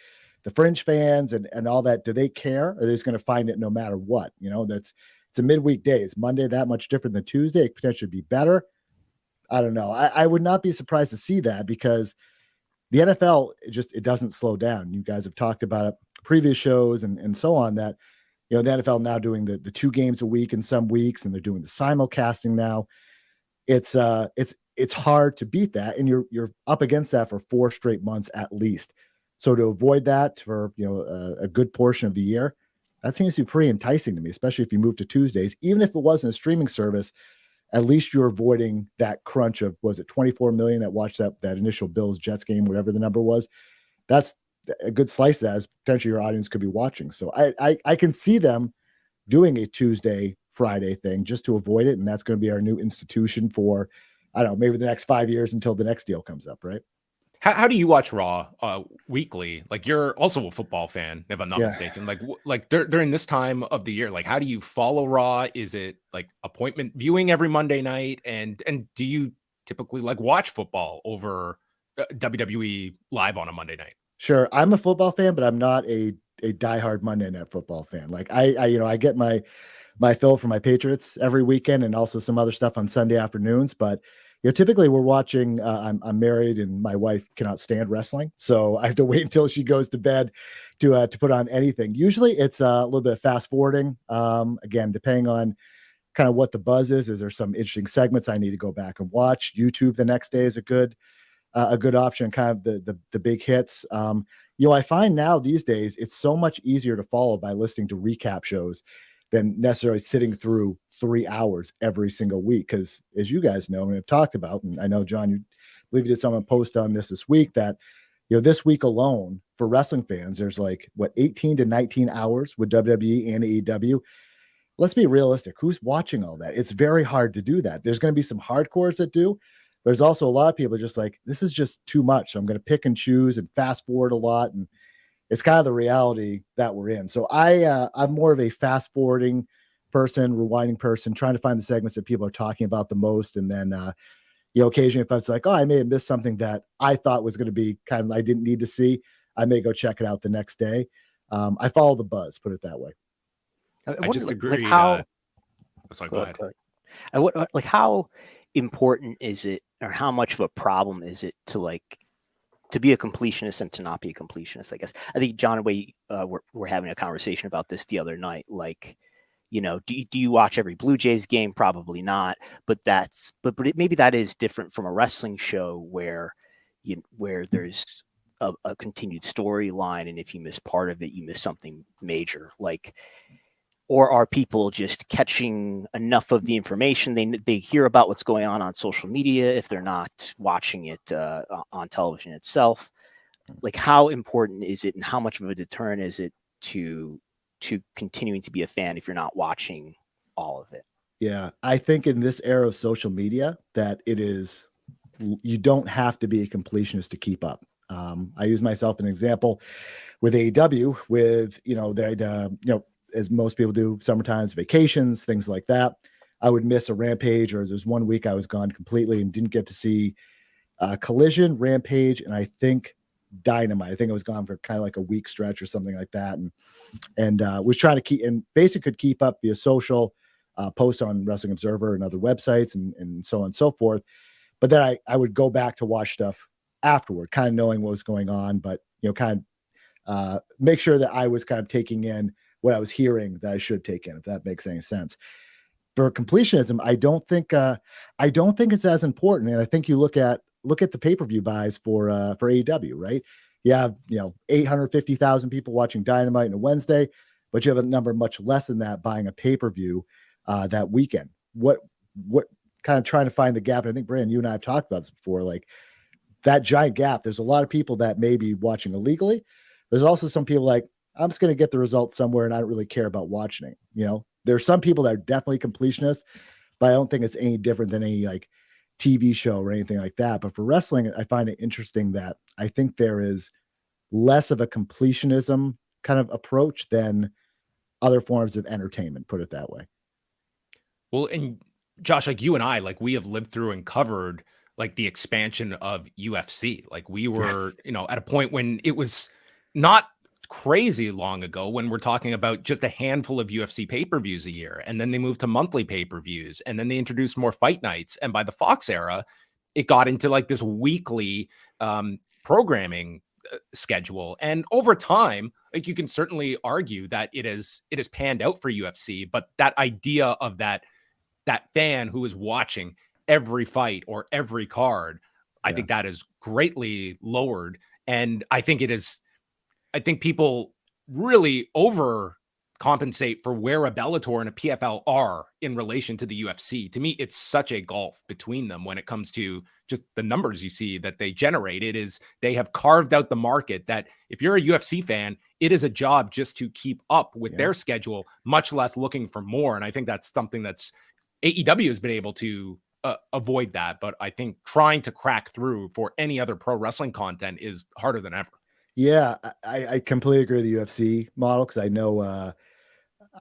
fringe fans and all that, do they care? Or are they just going to find it no matter what? It's a midweek day. Is Monday that much different than Tuesday? It could potentially be better. I don't know. I would not be surprised to see that, because the NFL, it doesn't slow down. You guys have talked about it previous shows and so on, that, the NFL now doing the 2 games a week in some weeks, and they're doing the simulcasting now. It's hard to beat that. And you're up against that for 4 straight months at least. So to avoid that for, a good portion of the year, that seems to be pretty enticing to me, especially if you move to Tuesdays. Even if it wasn't a streaming service, at least you're avoiding that crunch of, was it 24 million that watched that initial Bills Jets game, whatever the number was. That's a good slice of that, as potentially your audience could be watching. So I can see them doing a Tuesday, Friday thing just to avoid it. And that's going to be our new institution for, I don't know, maybe the next 5 years until the next deal comes up, right? How do you watch Raw weekly? Like, you're also a football fan, if I'm not mistaken. Like during this time of the year, like, how do you follow Raw? Is it like appointment viewing every Monday night? And do you typically like watch football over WWE live on a Monday night? Sure. I'm a football fan, but I'm not a diehard Monday Night Football fan. Like I get my fill for my Patriots every weekend, and also some other stuff on Sunday afternoons. But typically we're watching. I'm married, and my wife cannot stand wrestling, so I have to wait until she goes to bed to put on anything. Usually it's a little bit of fast forwarding. Again, depending on kind of what the buzz is there some interesting segments I need to go back and watch. YouTube the next day is a good option. Kind of the big hits. I find now these days it's so much easier to follow by listening to recap shows than necessarily sitting through 3 hours every single week. Because as you guys know and have talked about, and I know, John, you did someone post on this week, that this week alone for wrestling fans, there's like 18 to 19 hours with WWE and AEW. Let's be realistic. Who's watching all that? It's very hard to do that. There's going to be some hardcores that do. There's also a lot of people just like, this is just too much. So I'm going to pick and choose and fast forward a lot. And it's kind of the reality that we're in. So I'm more of a fast forwarding person, rewinding person, trying to find the segments that people are talking about the most. And then, occasionally if I was like, oh, I may have missed something that I thought was going to be kind of, I didn't need to see, I may go check it out the next day. I follow the buzz, put it that way. I just agree. Like how, sorry, go ahead. Like how important is it, or how much of a problem is it to be a completionist and to not be a completionist? I guess I think John and we we're having a conversation about this the other night. Like, do you watch every Blue Jays game? Probably not. But maybe that is different from a wrestling show where there's a continued storyline, and if you miss part of it, you miss something major. Or are people just catching enough of the information? They hear about what's going on social media if they're not watching it on television itself. Like, how important is it, and how much of a deterrent is it to continuing to be a fan if you're not watching all of it? Yeah, I think in this era of social media that you don't have to be a completionist to keep up. I use myself an example with AEW with, as most people do, summertimes, vacations, things like that. I would miss a Rampage, or there's one week I was gone completely and didn't get to see Collision, Rampage, and I think Dynamite. I think I was gone for kind of like a week stretch or something like that, and was trying to keep, and basically could keep up via social posts on Wrestling Observer and other websites and so on and so forth. But then I would go back to watch stuff afterward, kind of knowing what was going on, but kind of make sure that I was kind of taking in what I was hearing that I should take in, if that makes any sense. For completionism, I don't think it's as important. And I think you look at the pay-per-view buys for AEW, right? You have 850,000 people watching Dynamite on a Wednesday, but you have a number much less than that buying a pay-per-view that weekend. What kind of trying to find the gap? And I think Brandon, you and I have talked about this before, like that giant gap. There's a lot of people that may be watching illegally. There's also some people like, I'm just going to get the results somewhere and I don't really care about watching it. There's some people that are definitely completionists, but I don't think it's any different than any like TV show or anything like that. But for wrestling, I find it interesting that I think there is less of a completionism kind of approach than other forms of entertainment, put it that way. Well, and Josh, like you and I, like we have lived through and covered like the expansion of UFC. Like we were, at a point when it was not crazy long ago, when we're talking about just a handful of UFC pay-per-views a year, and then they moved to monthly pay-per-views, and then they introduced more fight nights, and by the Fox era it got into like this weekly programming schedule. And over time, like you can certainly argue that it has panned out for UFC, but that idea of that fan who is watching every fight or every card, I think that is greatly lowered. And I think people really overcompensate for where a Bellator and a PFL are in relation to the UFC. To me, it's such a gulf between them when it comes to just the numbers you see that they generate. They have carved out the market that if you're a UFC fan, it is a job just to keep up with their schedule, much less looking for more. And I think that's something that's AEW has been able to avoid that. But I think trying to crack through for any other pro wrestling content is harder than ever. Yeah, I completely agree with the UFC model, because I know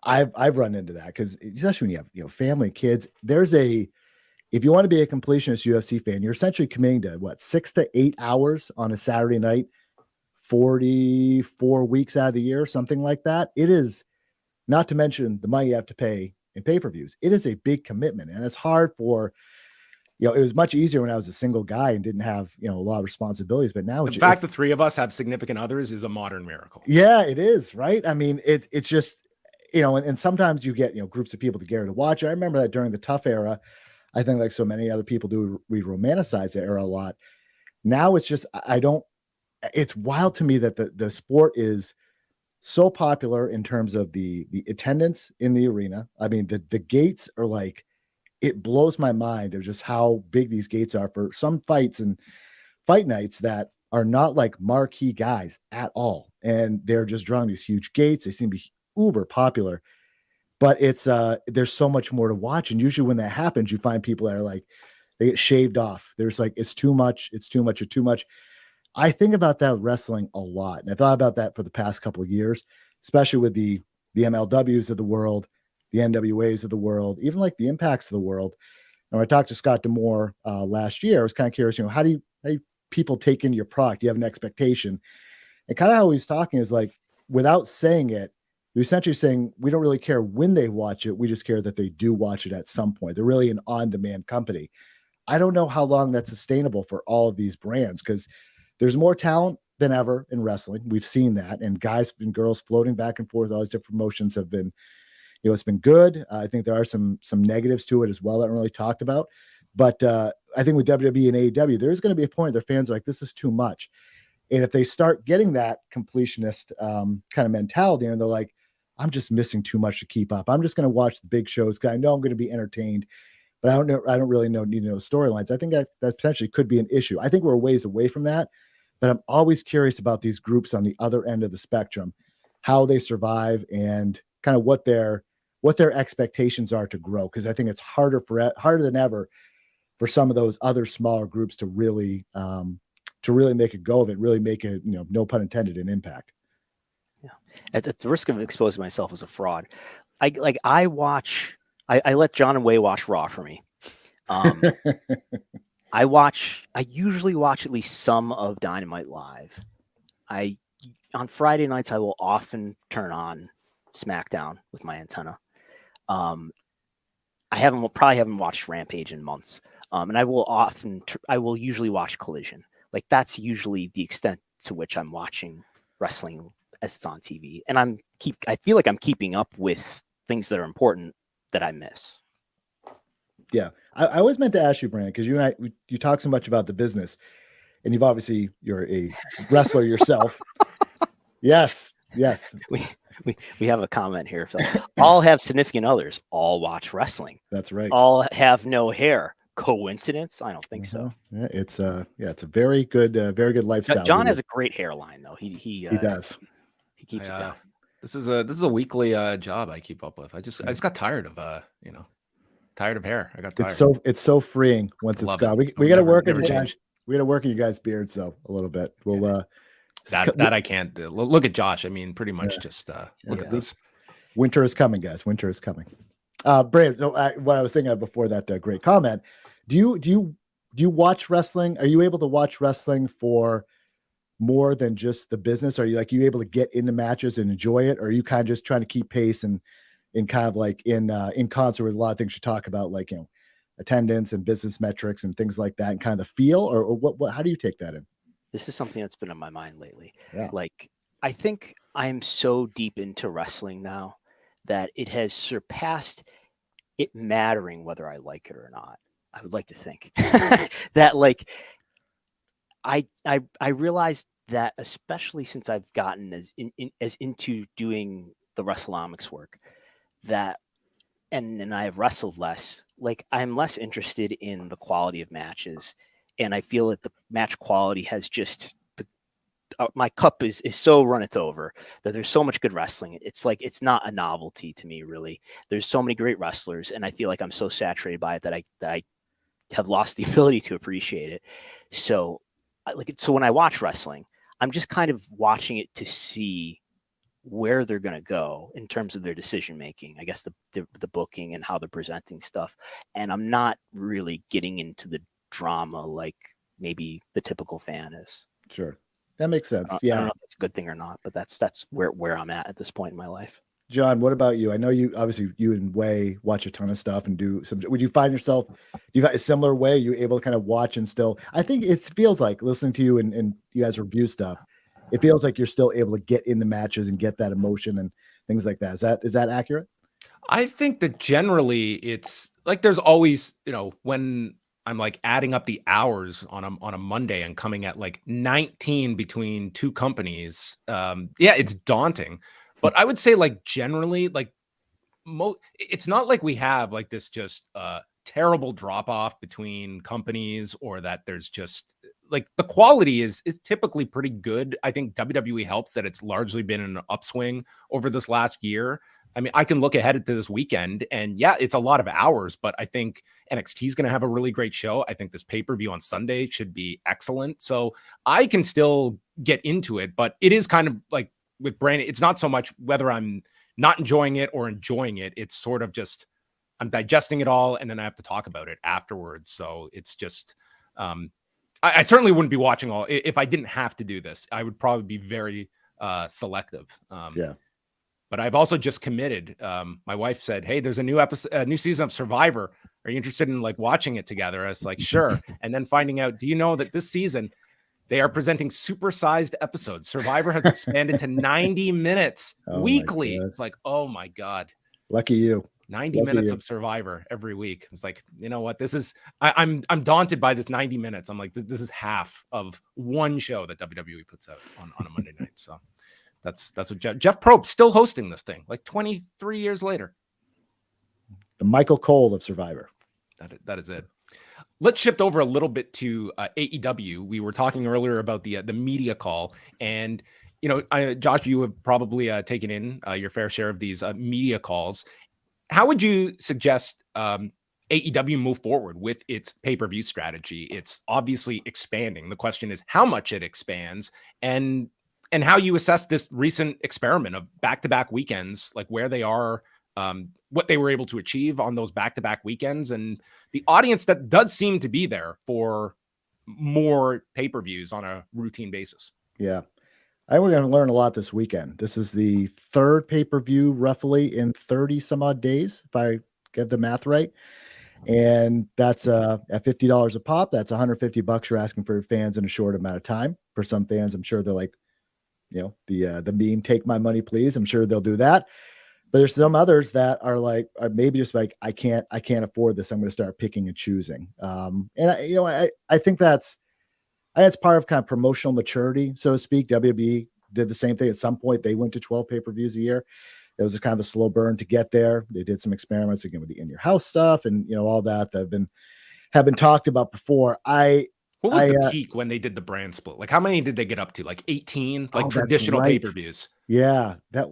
I've run into that, because especially when you have family, kids, if you want to be a completionist UFC fan, you're essentially committing to 6 to 8 hours on a Saturday night, 44 weeks out of the year, something like that. It is, not to mention the money you have to pay in pay-per-views. It is a big commitment, and it's hard for. It was much easier when I was a single guy and didn't have, a lot of responsibilities, but now the fact the three of us have significant others is a modern miracle. Yeah, it is, right? I mean, it's just, and sometimes you get, groups of people together to watch. I remember that during the tough era, I think like so many other people do, we romanticize the era a lot. Now it's just, it's wild to me that the sport is so popular in terms of the attendance in the arena. I mean, the gates are like, it blows my mind of just how big these gates are for some fights and fight nights that are not like marquee guys at all. And they're just drawing these huge gates. They seem to be uber popular, but it's there's so much more to watch. And usually when that happens, you find people that are like, they get shaved off. There's like, it's too much or too much. I think about that with wrestling a lot. And I thought about that for the past couple of years, especially with the MLWs of the world, the NWAs of the world, even like the Impacts of the world. And when I talked to Scott D'Amore last year, I was kind of curious, how do people take in your product? Do you have an expectation? And kind of how he's talking is like, without saying it, you're essentially saying, we don't really care when they watch it. We just care that they do watch it at some point. They're really an on-demand company. I don't know how long that's sustainable for all of these brands, because there's more talent than ever in wrestling. We've seen that. And guys and girls floating back and forth, all these different promotions have been, it's been good. I think there are some negatives to it as well that aren't really talked about. But I think with WWE and AEW, there's going to be a point where their fans are like, this is too much. And if they start getting that completionist kind of mentality, and they're like, I'm just missing too much to keep up. I'm just going to watch the big shows because I know I'm going to be entertained, but I don't really need to know storylines. I think that potentially could be an issue. I think we're a ways away from that, but I'm always curious about these groups on the other end of the spectrum, how they survive and kind of what their expectations are to grow. Because I think it's harder than ever for some of those other smaller groups to really make a go of it, really make a, no pun intended, an impact. Yeah. At the risk of exposing myself as a fraud, I let John and Way watch Raw for me. I usually watch at least some of Dynamite live. On Friday nights, I will often turn on SmackDown with my antenna. I probably haven't watched Rampage in months. And I will usually watch Collision. Like, that's usually the extent to which I'm watching wrestling as it's on TV. And I feel like I'm keeping up with things that are important that I miss. Yeah. I always meant to ask you, Brandon, because you and you talk so much about the business, and you're a wrestler yourself. Yes. We have a comment here. So, all have significant others. All watch wrestling. That's right. All have no hair. Coincidence? I don't think so. Yeah, it's a very good lifestyle. John has a great hairline, though. He does. He keeps it down. This is a weekly job I keep up with. I just got tired of tired of hair. I got tired. It's so freeing once it's gone. We got to work on you guys. We got to work on you guys' beards though a little bit. We'll that I can't do. Look at Josh. I mean, pretty much just look at this. Winter is coming, guys. Winter is coming. Brave. So what I was thinking of before that great comment. Do you watch wrestling? Are you able to watch wrestling for more than just the business? Are you able to get into matches and enjoy it? Or are you kind of just trying to keep pace and kind of like in concert with a lot of things you talk about, like, attendance and business metrics and things like that, and kind of the feel, or what, how do you take that in? This is something that's been on my mind lately. Yeah. Like, I think I'm so deep into wrestling now that it has surpassed it mattering whether I like it or not. I would like to think that, like, I realized that, especially since I've gotten as into doing the Wrestlenomics work, that and I have wrestled less, like, I'm less interested in the quality of matches, and I feel that the match quality has just my cup is so runneth over, that there's so much good wrestling. It's like, it's not a novelty to me, really. There's so many great wrestlers, and I feel like I'm so saturated by it that I have lost the ability to appreciate it. So when I watch wrestling, I'm just kind of watching it to see where they're going to go in terms of their decision making, I guess the booking and how they're presenting stuff. And I'm not really getting into the drama like maybe the typical fan is. Sure. That makes sense. I don't know if that's a good thing or not, but that's where I'm at this point in my life. John, what about you? I know you and Way watch a ton of stuff and do some. Would you find yourself, you got a similar way? You able to kind of watch and still? I think it feels like, listening to you and you guys review stuff, it feels like you're still able to get in the matches and get that emotion and things like that. Is that accurate? I think that generally it's like, there's always, when I'm like adding up the hours on a Monday and coming at like 19 between two companies. It's daunting. But I would say, like, generally, like, it's not like we have like this just terrible drop off between companies, or that there's just like the quality is typically pretty good. I think WWE helps that it's largely been an upswing over this last year. I mean, I can look ahead to this weekend and yeah, it's a lot of hours, but I think NXT is going to have a really great show. I think this pay-per-view on Sunday should be excellent. So I can still get into it, but it is kind of like with Brandon, it's not so much whether I'm not enjoying it or enjoying it. It's sort of just, I'm digesting it all and then I have to talk about it afterwards. So it's just, I certainly wouldn't be watching all, if I didn't have to do this, I would probably be very selective. Yeah. But I've also just committed. My wife said, "Hey, there's a new episode, a new season of Survivor. Are you interested in like watching it together?" I was like, "Sure." And then finding out, do you know that this season they are presenting supersized episodes? Survivor has expanded to 90 minutes weekly. It's like, oh my god, lucky you. 90 minutes of Survivor every week. It's like, you know what? This is I'm daunted by this 90 minutes. I'm like, this is half of one show that WWE puts out on a Monday night. So. That's what Jeff Probst still hosting this thing like 23 years later. The Michael Cole of Survivor. That is it. Let's shift over a little bit to AEW. We were talking earlier about the media call, and you know, Josh, you have probably taken in your fair share of these media calls. How would you suggest AEW move forward with its pay-per-view strategy? It's obviously expanding. The question is how much it expands, and how you assess this recent experiment of back-to-back weekends, like where they are, what they were able to achieve on those back-to-back weekends, and the audience that does seem to be there for more pay-per-views on a routine basis. Yeah. I think we're going to learn a lot this weekend. This is the third pay-per-view roughly in 30 some odd days, if I get the math right. And that's at $50 a pop. That's $150 you're asking for fans in a short amount of time. For some fans, I'm sure they're like, you know, the meme, take my money, please. I'm sure they'll do that. But there's some others that are like, maybe just like, I can't afford this. I'm going to start picking and choosing. And I think that's part of kind of promotional maturity, so to speak. WWE did the same thing. At some point, they went to 12 pay-per-views a year. It was a kind of a slow burn to get there. They did some experiments again with the in-your-house stuff and, you know, all that have been talked about before. What was the peak when they did the brand split? Like, how many did they get up to? Like 18, like traditional pay-per-views. Yeah. I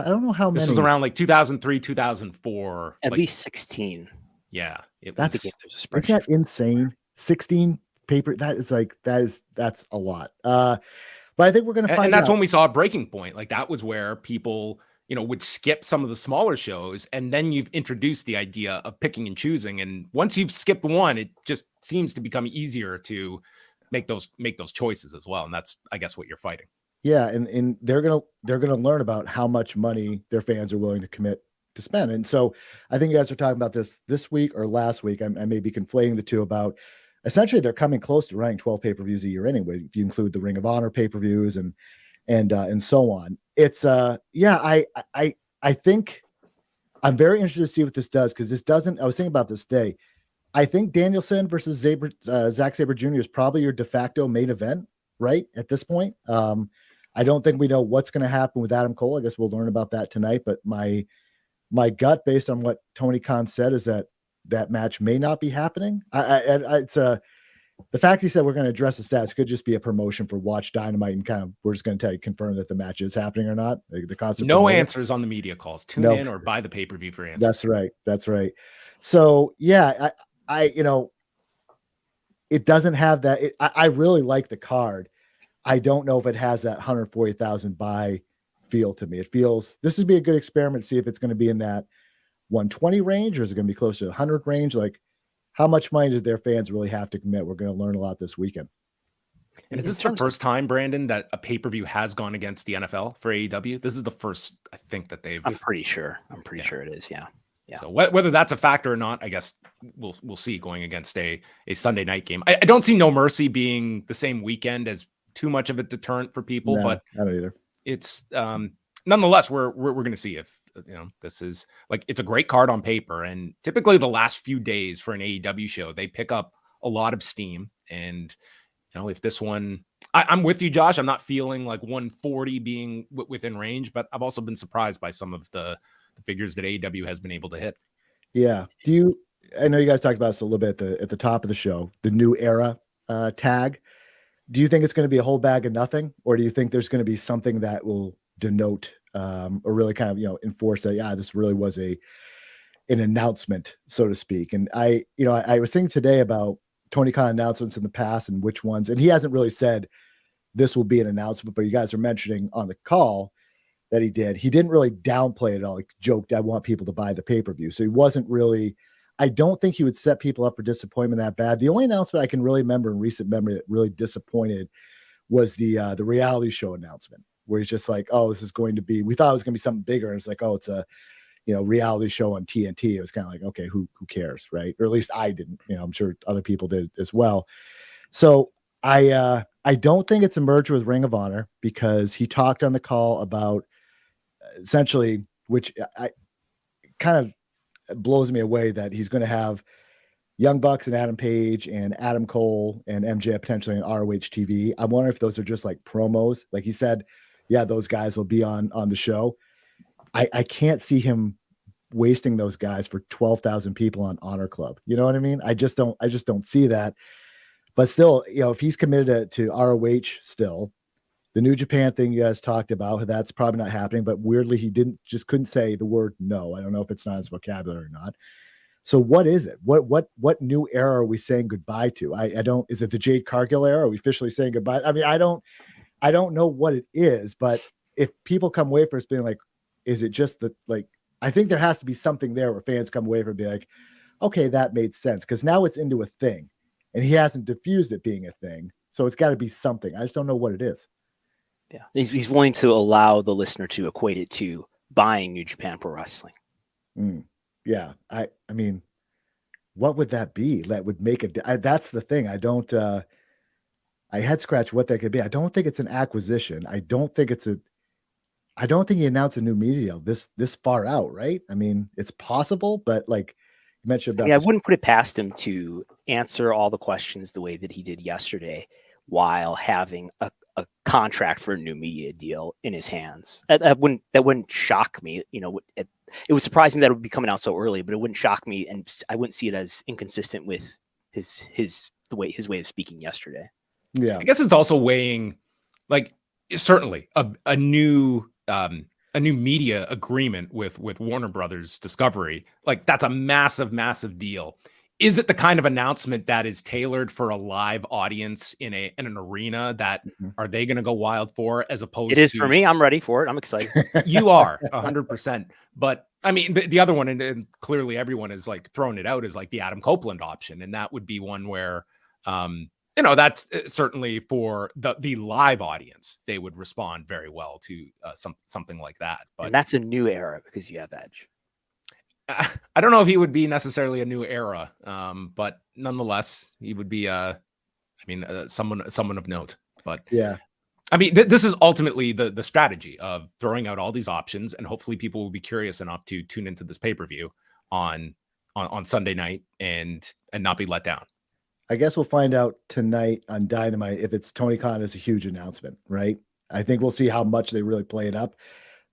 don't know how many. This was around like 2003, 2004. At least 16. Yeah. Isn't that insane? 16 paper. That's a lot. But I think we're going to find out. And that's when we saw a breaking point. Like that was where people, you know, would skip some of the smaller shows. And then you've introduced the idea of picking and choosing. And once you've skipped one, it just seems to become easier to make those choices as well. And that's, I guess, what you're fighting. Yeah. And they're going to learn about how much money their fans are willing to commit to spend. And so I think you guys are talking about this week or last week. I may be conflating the two about essentially they're coming close to running 12 pay-per-views a year anyway, if you include the Ring of Honor pay-per-views and so on. It's I think I'm very interested to see what this does, because this doesn't, I was thinking about this day. I think Danielson versus Zack Sabre Jr. is probably your de facto main event, right? At this point. I don't think we know what's going to happen with Adam Cole. I guess we'll learn about that tonight, but my gut based on what Tony Khan said is that match may not be happening. It's the fact he said we're going to address the stats could just be a promotion for Watch Dynamite, and kind of we're just going to confirm that the match is happening or not. The concept. No answers on the media calls. Tune in or buy the pay-per-view for answers. That's right. So yeah, I it doesn't have that. I really like the card. I don't know if it has that 140,000 buy feel to me. It feels this would be a good experiment. See if it's going to be in that 120 range, or is it going to be closer to the 100 range? Like, how much money do their fans really have to commit? We're going to learn a lot this weekend. And is this the first time, Brandon, that a pay-per-view has gone against the NFL for AEW? This is the first, I think, that they've. I'm pretty sure it is. Yeah. So whether that's a factor or not, I guess we'll see going against a Sunday night game. I don't see No Mercy being the same weekend as too much of a deterrent for people, but I don't either. It's nonetheless we're going to see if, you know, this is like, it's a great card on paper, and typically the last few days for an AEW show, they pick up a lot of steam. And, you know, if this one, I'm with you, Josh, I'm not feeling like 140 being within range, but I've also been surprised by some of the figures that AEW has been able to hit. Yeah. I know you guys talked about this a little bit at the top of the show, the new era tag. do you think it's going to be a whole bag of nothing, or do you think there's going to be something that will denote or really kind of, enforce that, yeah, this really was an announcement, so to speak? And I was thinking today about Tony Khan announcements in the past and which ones, and he hasn't really said this will be an announcement, but you guys are mentioning on the call that he didn't really downplay it at all. He joked, I want people to buy the pay-per-view. So he wasn't really, I don't think he would set people up for disappointment that bad. The only announcement I can really remember in recent memory that really disappointed was the reality show announcement, where he's just like, oh, this is going to be, we thought it was going to be something bigger. And it's like, oh, it's a, reality show on TNT. It was kind of like, okay, who cares, right? Or at least I didn't, I'm sure other people did as well. So I don't think it's a merger with Ring of Honor, because he talked on the call about essentially, which I kind of blows me away, that he's going to have Young Bucks and Adam Page and Adam Cole and MJF potentially on ROH TV. I wonder if those are just like promos. Like he said, yeah, those guys will be on the show. I can't see him wasting those guys for 12,000 people on Honor Club. You know what I mean? I just don't see that. But still, if he's committed to ROH still, the New Japan thing you guys talked about, that's probably not happening. But weirdly, he couldn't say the word no. I don't know if it's not his vocabulary or not. So what is it? What new era are we saying goodbye to? I don't, is it the Jade Cargill era? Are we officially saying goodbye? I mean, I don't know what it is, but if people come away from us being like, is it just that, like, I think there has to be something there where fans come away from being like, okay, that made sense. Cause now it's into a thing and he hasn't diffused it being a thing. So it's got to be something. I just don't know what it is. Yeah. He's willing to allow the listener to equate it to buying New Japan Pro Wrestling. Yeah. I mean, what would that be? That would make it. That's the thing. I head scratch what that could be. I don't think it's an acquisition. I don't think he announced a new media deal this far out, right? I mean, it's possible, but like you mentioned about, I wouldn't put it past him to answer all the questions the way that he did yesterday, while having a contract for a new media deal in his hands. That wouldn't shock me. It would surprise me that it would be coming out so early, but it wouldn't shock me, and I wouldn't see it as inconsistent with his way of speaking yesterday. Yeah, I guess it's also weighing, like, certainly a new media agreement with Warner Brothers Discovery. Like, that's a massive deal. Is it the kind of announcement that is tailored for a live audience in an arena that are they going to go wild for, as opposed to? It is for me. I'm ready for it. I'm excited. You are 100%. But I mean, the other one, and clearly everyone is like throwing it out, is like the Adam Copeland option. And that would be one where, that's certainly for the live audience, they would respond very well to something like that. But and that's a new era because you have Edge. I don't know if he would be necessarily a new era, but nonetheless, he would be, someone of note. But yeah, I mean, this is ultimately the strategy of throwing out all these options, and hopefully people will be curious enough to tune into this pay-per-view on Sunday night and not be let down. I guess we'll find out tonight on Dynamite if it's Tony Khan is a huge announcement, right? I think we'll see how much they really play it up.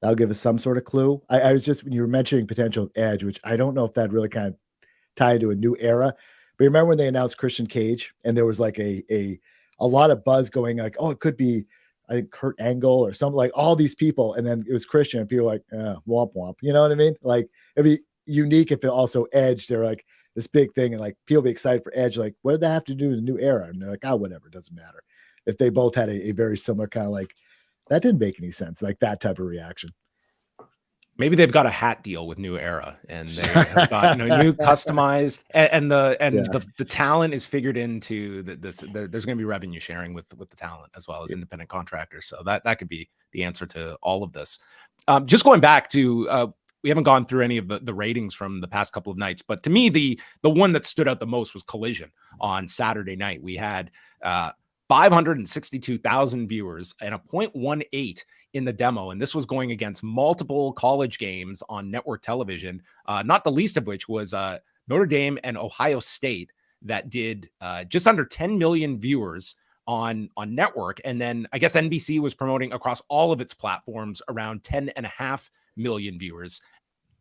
That'll give us some sort of clue. I was just, when you were mentioning potential Edge, which I don't know if that really kind of tied into a new era, but remember when they announced Christian Cage and there was like a lot of buzz going like, oh, it could be, I think, Kurt Angle or something, like all these people. And then it was Christian and people were like, womp womp. You know what I mean? Like, it'd be unique if it also Edge. They're like this big thing and like people be excited for Edge. Like, what did that have to do with the new era? And they're like, whatever, it doesn't matter. If they both had a very similar kind of like, that didn't make any sense, like that type of reaction. Maybe they've got a hat deal with New Era, and they have got new customized, and the talent is figured into this. There's going to be revenue sharing with the talent as well as independent contractors. So that could be the answer to all of this. Just going back to, we haven't gone through any of the ratings from the past couple of nights, but to me, the one that stood out the most was Collision on Saturday night. We had 562,000 viewers and a 0.18 in the demo. And this was going against multiple college games on network television, not the least of which was Notre Dame and Ohio State that did just under 10 million viewers on network. And then I guess NBC was promoting across all of its platforms around 10.5 million viewers.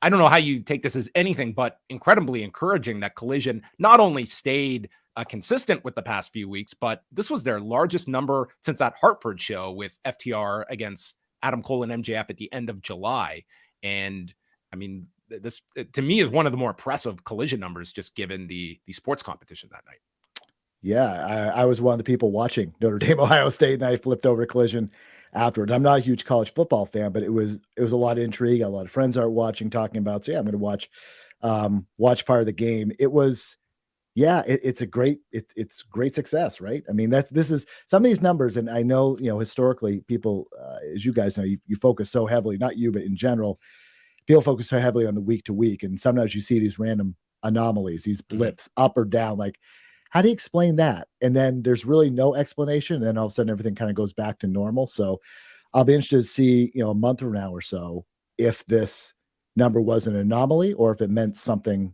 I don't know how you take this as anything but incredibly encouraging that Collision not only stayed consistent with the past few weeks, but this was their largest number since that Hartford show with FTR against Adam Cole and MJF at the end of July. And I mean, this to me is one of the more impressive Collision numbers, just given the sports competition that night. Yeah, I was one of the people watching Notre Dame, Ohio State, and I flipped over to Collision afterwards. I'm not a huge college football fan, but it was a lot of intrigue. A lot of friends are watching, talking about. So yeah, I'm going to watch part of the game. It was, yeah, it's great success, right? I mean, this is some of these numbers, and I know, historically people, as you guys know, you focus so heavily, not you, but in general, people focus so heavily on the week to week, and sometimes you see these random anomalies, these blips up or down, like. How do you explain that? And then there's really no explanation. And then all of a sudden everything kind of goes back to normal. So I'll be interested to see, a month from now or so, if this number was an anomaly or if it meant something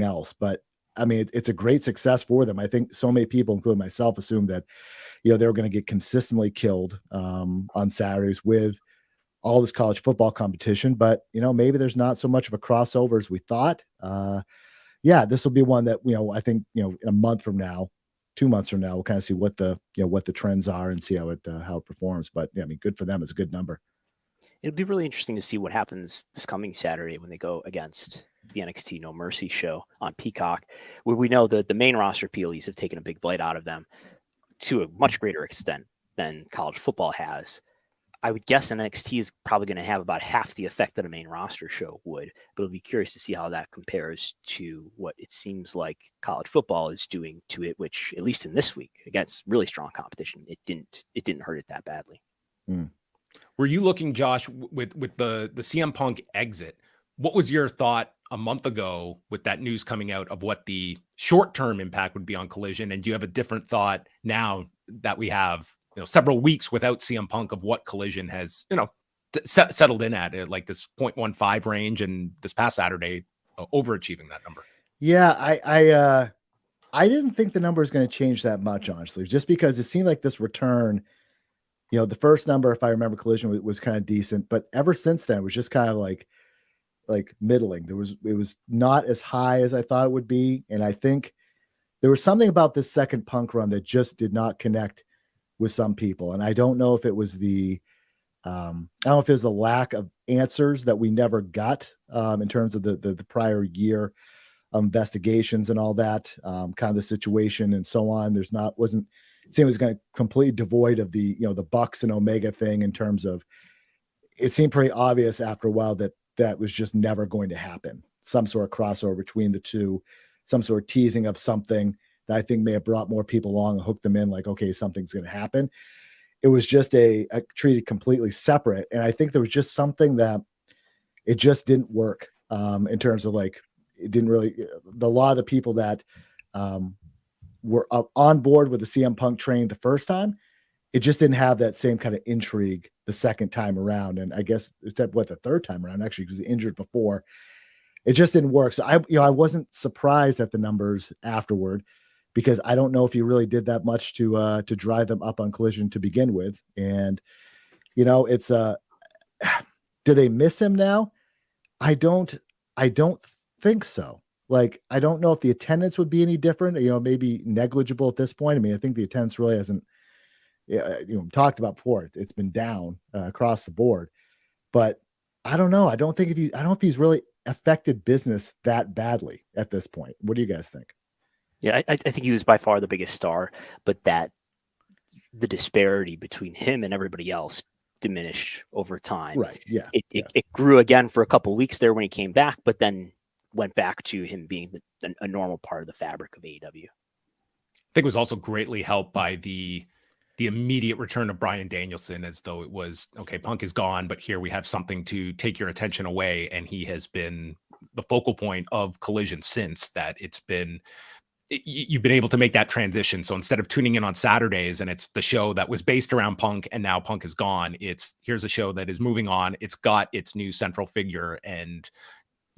else. But I mean, it's a great success for them. I think so many people, including myself, assumed that, they were going to get consistently killed on Saturdays with all this college football competition. But, maybe there's not so much of a crossover as we thought. Yeah, this will be one that, I think, in a month from now, 2 months from now, we'll kind of see what the trends are and see how it performs. But yeah, I mean, good for them. It's a good number. It'll be really interesting to see what happens this coming Saturday when they go against the NXT No Mercy show on Peacock, where we know that the main roster PLEs have taken a big bite out of them to a much greater extent than college football has. I would guess NXT is probably going to have about half the effect that a main roster show would, but it'll be curious to see how that compares to what it seems like college football is doing to it, which at least in this week against really strong competition, it didn't hurt it that badly. Were you looking, Josh, with the CM Punk exit? What was your thought a month ago with that news coming out of what the short-term impact would be on Collision? And do you have a different thought now that we have several weeks without CM Punk of what Collision has, settled in at like this 0.15 range, and this past Saturday overachieving that number? Yeah, I didn't think the number is going to change that much, honestly, just because it seemed like this return, the first number, if I remember, Collision was kind of decent, but ever since then it was just kind of like middling. It was not as high as I thought it would be, and I think there was something about this second Punk run that just did not connect with some people. And I don't know if it was the lack of answers that we never got in terms of the prior year investigations and all that, kind of the situation and so on. It seemed it was going to completely devoid of the Bucks and Omega thing, in terms of, it seemed pretty obvious after a while that was just never going to happen. Some sort of crossover between the two, some sort of teasing of something that I think may have brought more people along and hooked them in, like, okay, something's going to happen. It was just a treated completely separate. And I think there was just something that it just didn't work in terms of, like, it didn't really, a lot of the people that were on board with the CM Punk train the first time, it just didn't have that same kind of intrigue the second time around. And I guess except the third time around, actually, because he was injured before, it just didn't work. So I wasn't surprised at the numbers afterward, because I don't know if he really did that much to drive them up on Collision to begin with. And, it's do they miss him now? I don't think so. Like, I don't know if the attendance would be any different, maybe negligible at this point. I mean, I think the attendance really hasn't, talked about before. It's been down across the board, but I don't know. I don't know if he's really affected business that badly at this point. What do you guys think? Yeah, I think he was by far the biggest star, but that the disparity between him and everybody else diminished over time. Right. Yeah. It grew again for a couple of weeks there when he came back, but then went back to him being a normal part of the fabric of AEW. I think it was also greatly helped by the immediate return of Bryan Danielson, as though it was, okay, Punk is gone, but here we have something to take your attention away. And he has been the focal point of Collision since that. You've been able to make that transition. So instead of tuning in on Saturdays and it's the show that was based around Punk and now Punk is gone, here's a show that is moving on. It's got its new central figure, and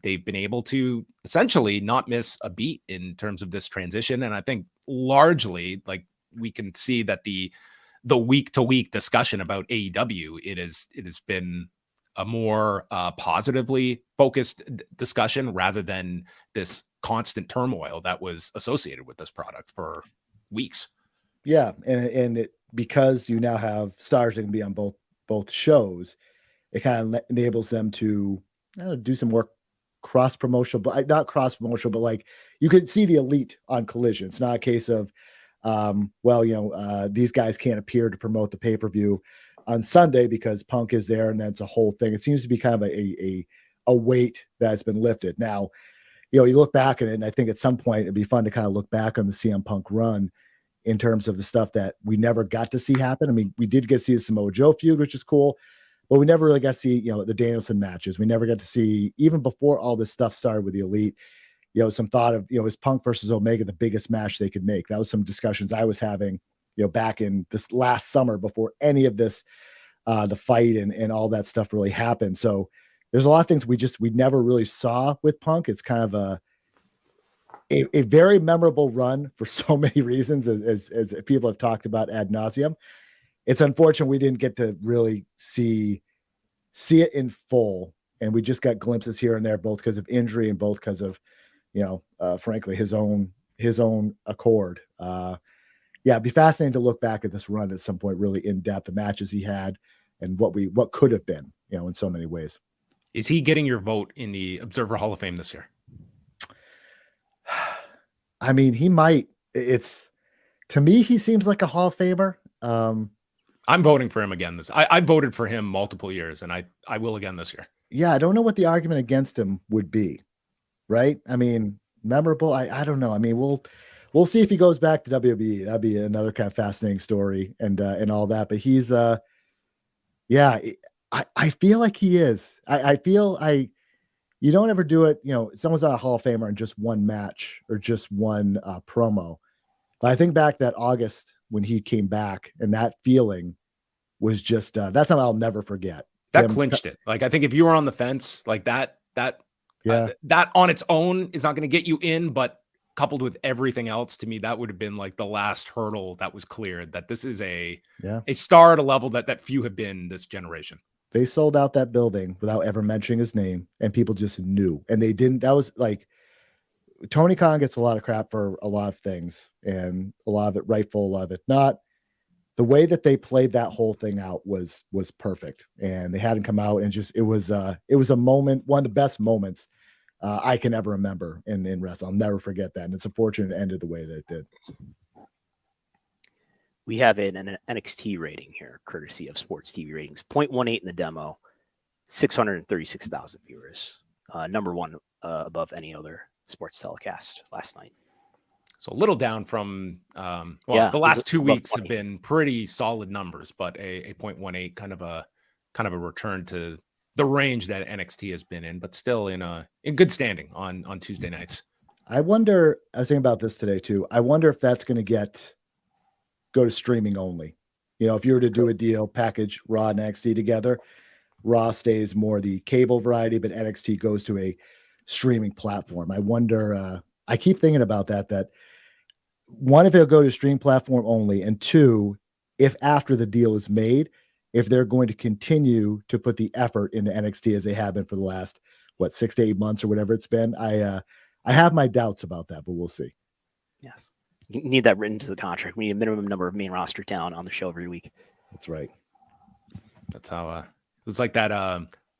they've been able to essentially not miss a beat in terms of this transition. And I think largely, like, we can see that the week to week discussion about AEW, it has been a more positively focused discussion rather than this constant turmoil that was associated with this product for weeks. Yeah, and it, because you now have stars that can be on both shows, it kind of enables them to do some more cross promotional, but not cross promotional, but like you could see the Elite on Collision. It's not a case of, these guys can't appear to promote the pay-per-view on Sunday because Punk is there, and that's a whole thing. It seems to be kind of a weight that's been lifted. Now, you look back at it, and I think at some point it'd be fun to kind of look back on the CM Punk run in terms of the stuff that we never got to see happen. I mean, we did get to see the Samoa Joe feud, which is cool, but we never really got to see, the Danielson matches. We never got to see, even before all this stuff started with the Elite, some thought of, is Punk versus Omega the biggest match they could make? That was some discussions I was having, back in this last summer before any of this, the fight and all that stuff really happened. So there's a lot of things we never really saw with Punk. It's kind of a very memorable run for so many reasons, as people have talked about ad nauseum. It's unfortunate we didn't get to really see it in full, and we just got glimpses here and there, both because of injury and both because of, frankly, his own accord. It'd be fascinating to look back at this run at some point, really in depth, the matches he had and what could have been, in so many ways. Is he getting your vote in the Observer Hall of Fame this year? I mean, he might. To me, he seems like a Hall of Famer. I'm voting for him again. I voted for him multiple years, and I will again this year. Yeah, I don't know what the argument against him would be, right? I mean, memorable. I don't know. I mean, we'll see if he goes back to WWE. That'd be another kind of fascinating story and all that. But he's I feel like he is. I feel you don't ever do it. Someone's not a Hall of Famer in just one match or just one promo. But I think back that August when he came back, and that feeling was just that's something I'll never forget. That clinched it. Like, I think if you were on the fence, like that on its own is not going to get you in, but coupled with everything else, to me, that would have been like the last hurdle that was cleared, that this is a star at a level that few have been this generation. They sold out that building without ever mentioning his name, and people just knew, and they didn't. That was like, Tony Khan gets a lot of crap for a lot of things, and a lot of it rightful, a lot of it not. The way that they played that whole thing out was perfect, and they hadn't come out, and it was a moment, one of the best moments I can ever remember in wrestling. I'll never forget that, and it's unfortunate it ended the way that it did. We have an NXT rating here, courtesy of Sports TV Ratings. 0.18 in the demo, 636,000 viewers. Number one above any other sports telecast last night. So a little down from, the last 2 weeks have been pretty solid numbers, but a 0.18 kind of a return to the range that NXT has been in, but still in good standing on Tuesday nights. I wonder, I was thinking about this today too. I wonder if that's going to go to streaming only. If you were to do a deal, package Raw and NXT together, Raw stays more the cable variety, but NXT goes to a streaming platform. I wonder, I keep thinking about that one, if it'll go to stream platform only, and two, if after the deal is made, if they're going to continue to put the effort into NXT as they have been for the last, 6 to 8 months or whatever it's been. I have my doubts about that, but we'll see. Yes. You need that written into the contract. We need a minimum number of main roster talent on the show every week. That's right. That's how it was like that.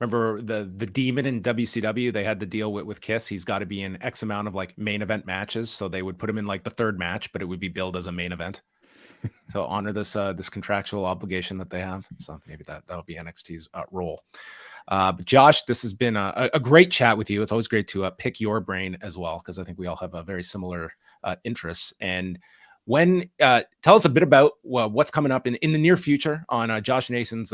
Remember the Demon in WCW? They had the deal with Kiss. He's got to be in X amount of like main event matches. So they would put him in like the third match, but it would be billed as a main event to honor this contractual obligation that they have. So maybe that'll be NXT's role. But Josh, this has been a great chat with you. It's always great to pick your brain as well, because I think we all have a very similar interests. And tell us a bit about what's coming up in the near future on Josh Nason's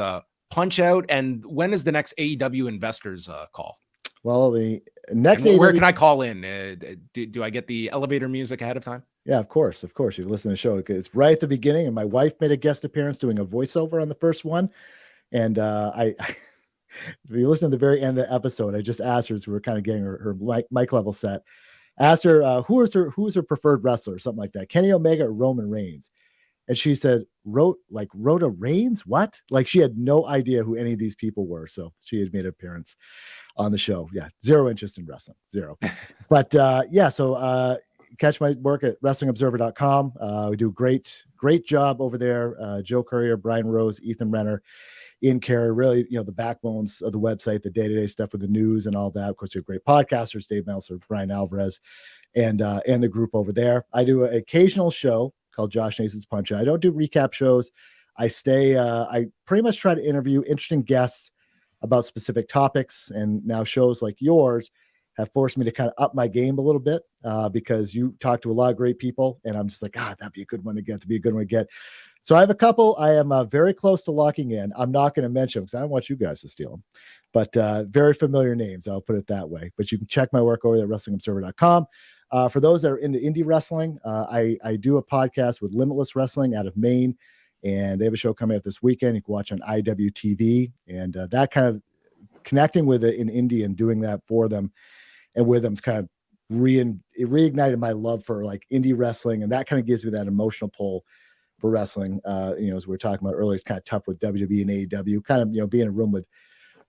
Punch Out, and when is the next AEW investors call? Well, the next where can I call in? Do I get the elevator music ahead of time? Yeah, of course. You listen to the show. It's right at the beginning, and my wife made a guest appearance doing a voiceover on the first one. And if you listen to the very end of the episode, I just asked her, as we were kind of getting her mic level set, asked her who's her preferred wrestler, or something like that, Kenny Omega or Roman Reigns. And she said, Rhoda Reigns. What? Like she had no idea who any of these people were. So she had made an appearance on the show. Yeah. Zero interest in wrestling. Zero. But so catch my work at WrestlingObserver.com. We do great job over there. Joe Courier, Brian Rose, Ethan Renner, Ian Carey, really, the backbones of the website, the day-to-day stuff with the news and all that. Of course, we have great podcasters, Dave Meltzer, Brian Alvarez, and the group over there. I do an occasional show called Josh Nason's Punch. I don't do recap shows. I pretty much try to interview interesting guests about specific topics, and now shows like yours have forced me to kind of up my game a little bit because you talk to a lot of great people, and I'm just like, that'd be a good one to get. So I have a couple I am very close to locking in. I'm not going to mention them because I don't want you guys to steal them, but very familiar names. I'll put it that way. But you can check my work over there at WrestlingObserver.com. For those that are into indie wrestling, I do a podcast with Limitless Wrestling out of Maine, and they have a show coming up this weekend. You can watch on IWTV, and that kind of connecting with it in indie and doing that for them and with them is kind of reignited my love for like indie wrestling, and that kind of gives me that emotional pull for wrestling. As we were talking about earlier, it's kind of tough with WWE and AEW, kind of, being in a room with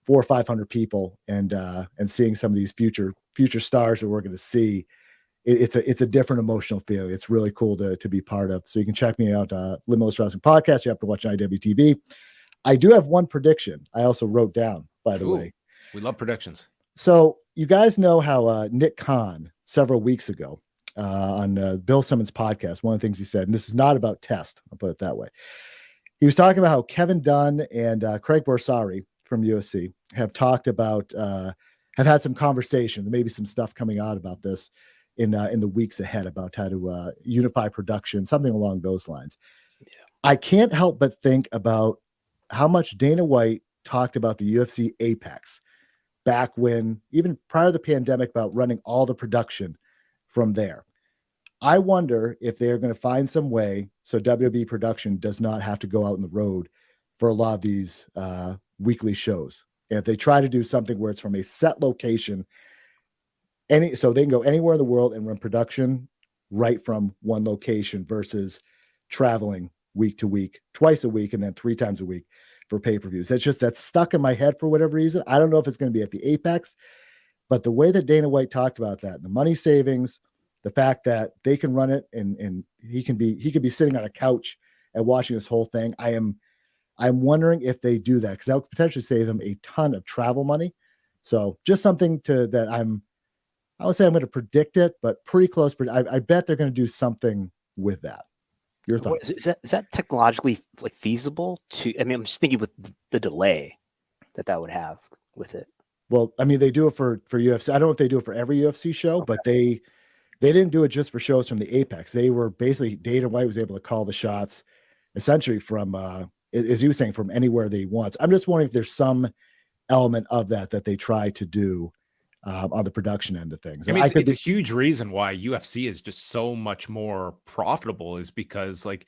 400 or 500 people and seeing some of these future stars that we're going to see. It's a different emotional feeling. It's really cool to be part of. So you can check me out, Limitless Wrestling Podcast. You have to watch IWTV. I do have one prediction I also wrote down, by the way. We love predictions. So you guys know how Nick Khan several weeks ago on Bill Simmons' podcast, one of the things he said, and this is not about Test, I'll put it that way. He was talking about how Kevin Dunn and Craig Borsari from UFC have talked about, have had some conversation, maybe some stuff coming out about this in the weeks ahead about how to unify production, something along those lines. Yeah. I can't help but think about how much Dana White talked about the UFC Apex back when, even prior to the pandemic, about running all the production from there. I wonder if they're going to find some way so WWE production does not have to go out on the road for a lot of these weekly shows. And if they try to do something where it's from a set location, so they can go anywhere in the world and run production right from one location versus traveling week to week, twice a week, and then 3 times a week for pay-per-views. That's stuck in my head for whatever reason. I don't know if it's going to be at the Apex, but the way that Dana White talked about that, the money savings, the fact that they can run it and he could be sitting on a couch and watching this whole thing. I'm wondering if they do that, because that would potentially save them a ton of travel money. So just something that I would say I'm going to predict it, but pretty close. I bet they're going to do something with that. Your thoughts? Is that technologically like feasible to? I mean, I'm just thinking with the delay that would have with it. Well, I mean, they do it for UFC. I don't know if they do it for every UFC show, okay, but they didn't do it just for shows from the Apex. They were basically, Dana White was able to call the shots essentially from, as he was saying, from anywhere they want. I'm just wondering if there's some element of that they try to do on the production end of things. I mean, it's a huge reason why UFC is just so much more profitable, is because, like,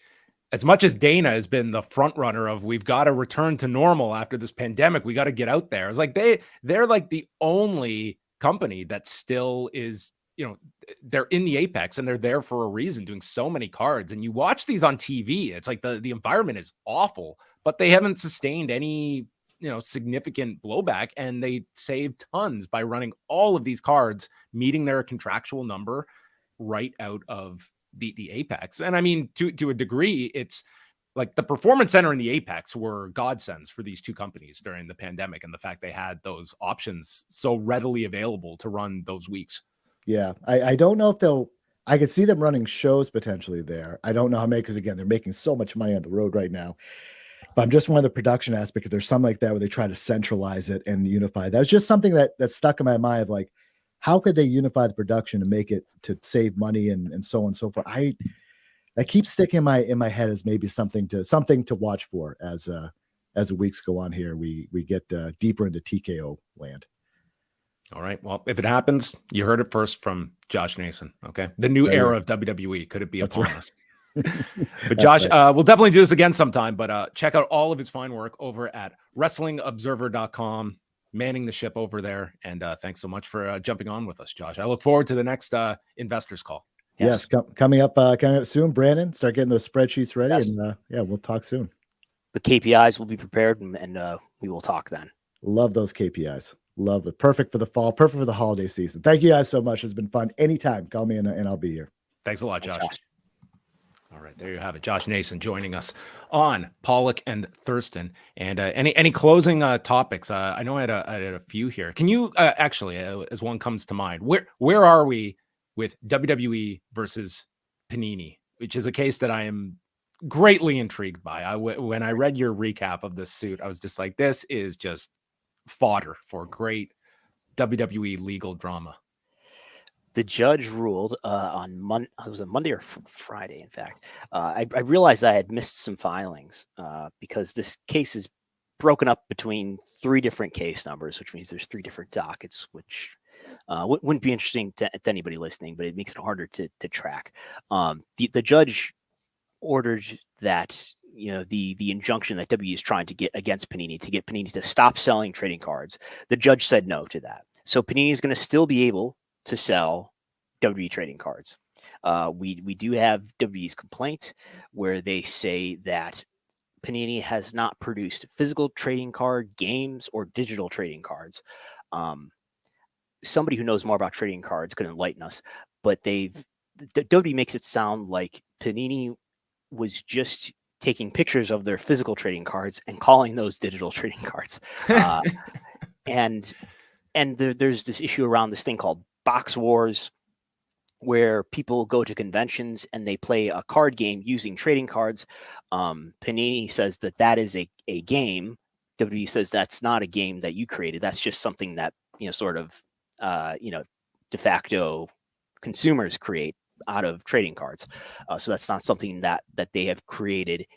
as much as Dana has been the front runner of we've got to return to normal after this pandemic, we got to get out there. It's like they're like the only company that still is, they're in the Apex and they're there for a reason, doing so many cards. And you watch these on TV, it's like the environment is awful, but they haven't sustained any significant blowback, and they save tons by running all of these cards, meeting their contractual number right out of the Apex. And I mean, to a degree, it's like the Performance Center and the Apex were godsends for these two companies during the pandemic, and the fact they had those options so readily available to run those weeks. Yeah, I don't know if I could see them running shows potentially there. I don't know how many, because again, they're making so much money on the road right now. But I'm just one of the production aspect. If there's something like that where they try to centralize it and unify, that's just something that stuck in my mind of like, how could they unify the production and make it to save money and so on and so forth. That keeps sticking in my head as maybe something to watch for as the weeks go on here. We get deeper into TKO land. All right. Well, if it happens, you heard it first from Josh Nason. Okay. The new era of WWE. Could it be upon us? But Josh, we'll definitely do this again sometime, but check out all of his fine work over at WrestlingObserver.com, manning the ship over there. And thanks so much for jumping on with us, Josh. I look forward to the next investors call. Yes, coming up soon, Brandon. Start getting those spreadsheets ready, and yeah, we'll talk soon. The KPIs will be prepared, and we will talk then. Love those KPIs. Love it. Perfect for the fall. Perfect for the holiday season. Thank you guys so much. It's been fun. Anytime, call me and I'll be here. Thanks a lot, Josh. All right, there you have it. Josh Nason joining us on Pollock and Thurston. And any closing topics? I know I had a few here. Can you actually, as one comes to mind, where are we with WWE versus Panini, which is a case that I am greatly intrigued by. When I read your recap of this suit, I was just like, this is just fodder for great WWE legal drama. The judge ruled on Monday. It was a Monday or Friday, in fact. I realized I had missed some filings because this case is broken up between 3 different case numbers, which means there's 3 different dockets, which wouldn't be interesting to anybody listening, but it makes it harder to track. The judge ordered that the injunction that WWE is trying to get against Panini to get Panini to stop selling trading cards. The judge said no to that. So Panini is going to still be able to sell WWE trading cards. We do have WWE's complaint where they say that Panini has not produced physical trading card games or digital trading cards. Somebody who knows more about trading cards could enlighten us, but WWE makes it sound like Panini was just taking pictures of their physical trading cards and calling those digital trading cards. And there's this issue around this thing called box wars, where people go to conventions and they play a card game using trading cards. Panini says that is a game. WWE says that's not a game that you created. That's just something that, sort of, de facto consumers create out of trading cards. So that's not something that they have created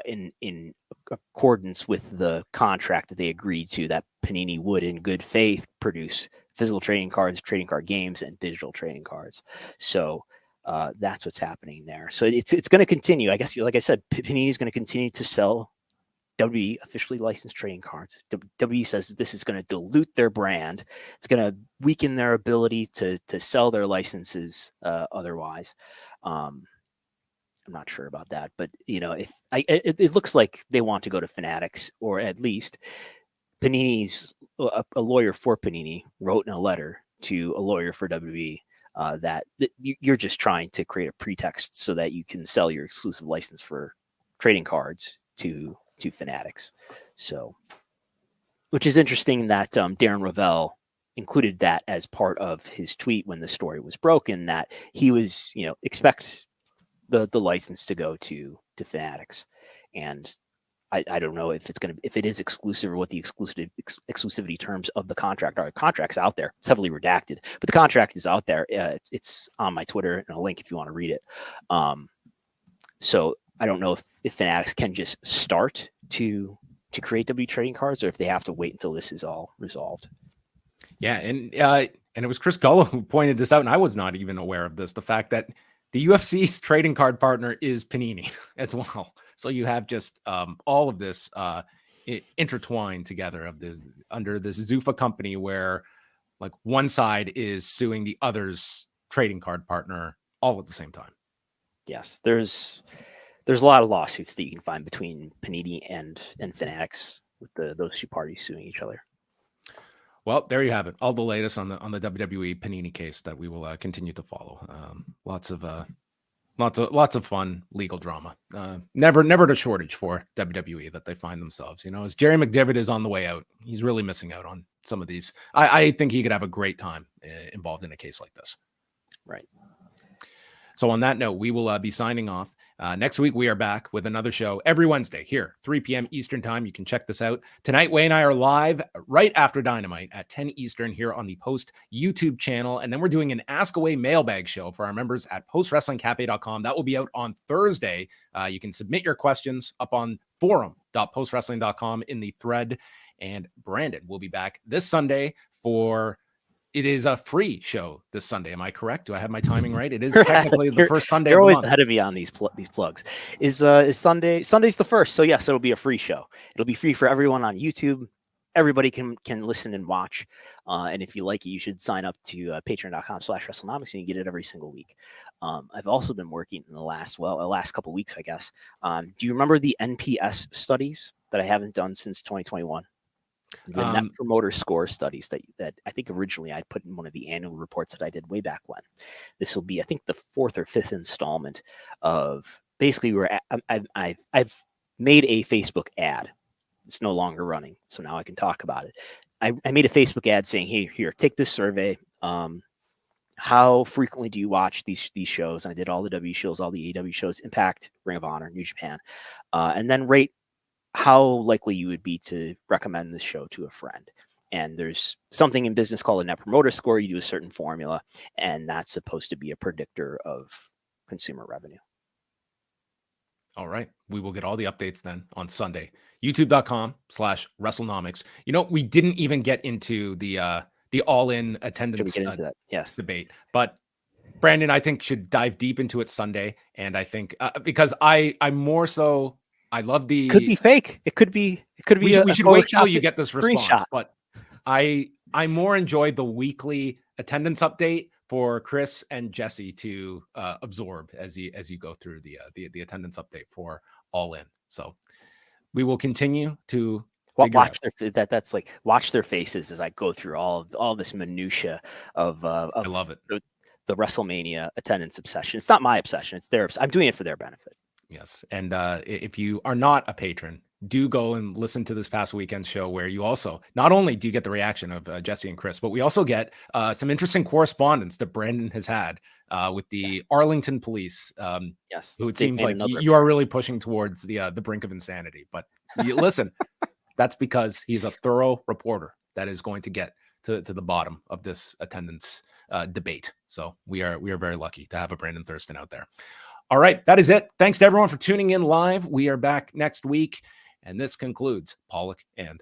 in accordance with the contract that they agreed to, that Panini would in good faith produce physical trading cards, trading card games, and digital trading cards. So that's what's happening there. So it's going to continue. I guess, like I said, Panini is going to continue to sell WWE officially licensed trading cards. WWE says that this is going to dilute their brand. It's going to weaken their ability to sell their licenses otherwise. I'm not sure about that, but it looks like they want to go to Fanatics, or at least Panini's a lawyer for Panini wrote in a letter to a lawyer for WWE that you're just trying to create a pretext so that you can sell your exclusive license for trading cards to Fanatics. So, which is interesting that Darren Rovell included that as part of his tweet when the story was broken, that he was, expect the license to go to Fanatics. And I don't know if it is exclusive, or what the exclusivity terms of the contract are. The contract's out there. It's heavily redacted, but the contract is out there. It's on my Twitter and a link if you want to read it. So I don't know if Fanatics can just start to create W trading cards, or if they have to wait until this is all resolved. Yeah, and it was Chris Gullo who pointed this out, and I was not even aware of this. The fact that the UFC's trading card partner is Panini as well. So you have just all of this intertwined together under this Zuffa company, where like one side is suing the other's trading card partner all at the same time. Yes, there's a lot of lawsuits that you can find between Panini and Fanatics, with those 2 parties suing each other. Well, there you have it. All the latest on the WWE Panini case that we will continue to follow. Lots of fun legal drama. Never a shortage for WWE that they find themselves. As Jerry McDevitt is on the way out, he's really missing out on some of these. I think he could have a great time involved in a case like this. Right. So on that note, we will be signing off. Next week, we are back with another show every Wednesday here, 3 p.m. Eastern time. You can check this out. Tonight, Wayne and I are live right after Dynamite at 10 Eastern here on the Post YouTube channel. And then we're doing an Ask Away mailbag show for our members at postwrestlingcafe.com. That will be out on Thursday. You can submit your questions up on forum.postwrestling.com in the thread. And Brandon will be back this Sunday it is a free show this Sunday. Am I correct? Do I have my timing right? It is technically the first Sunday. You're of the always month. ahead of me on these plugs. Is Sunday? Sunday's the first. So yes, it'll be a free show. It'll be free for everyone on YouTube. everybody can listen and watch. And if you like it, you should sign up to patreon.com/Wrestlenomics, and you get it every single week. I've also been working in the last couple of weeks, I guess. Do you remember the NPS studies that I haven't done since 2021? The Net Promoter Score studies that I think originally I put in one of the annual reports that I did way back when. This will be, I think, the 4th or 5th installment of basically I've made a Facebook ad. It's no longer running, so now I can talk about it. I made a Facebook ad saying, "Hey, here, take this survey. How frequently do you watch these shows?" And I did all the W shows, all the AW shows, Impact, Ring of Honor, New Japan, and then rate how likely you would be to recommend this show to a friend. And there's something in business called a Net Promoter Score. You do a certain formula, and that's supposed to be a predictor of consumer revenue. All right. We will get all the updates then on Sunday. YouTube.com/Wrestlenomics. You know, we didn't even get into the all-in attendance Yes. debate, but Brandon, I think, should dive deep into it Sunday. And I think because I'm more so, I love the. Could be fake. It could be. We should wait till you get this response. Screenshot. But I more enjoyed the weekly attendance update for Chris and Jesse to absorb as you go through the attendance update for All In. So we will continue to watch their faces as I go through all this minutia of I love it. The WrestleMania attendance obsession. It's not my obsession. It's theirs. I'm doing it for their benefit. Yes. And if you are not a patron, do go and listen to this past weekend's show, where you also, not only do you get the reaction of Jesse and Chris, but we also get some interesting correspondence that Brandon has had with the Arlington police. Yes. Who it seems like you are really pushing towards the brink of insanity. But listen, that's because he's a thorough reporter that is going to get to the bottom of this attendance debate. So we are very lucky to have a Brandon Thurston out there. All right, that is it. Thanks to everyone for tuning in live. We are back next week, and this concludes Pollock and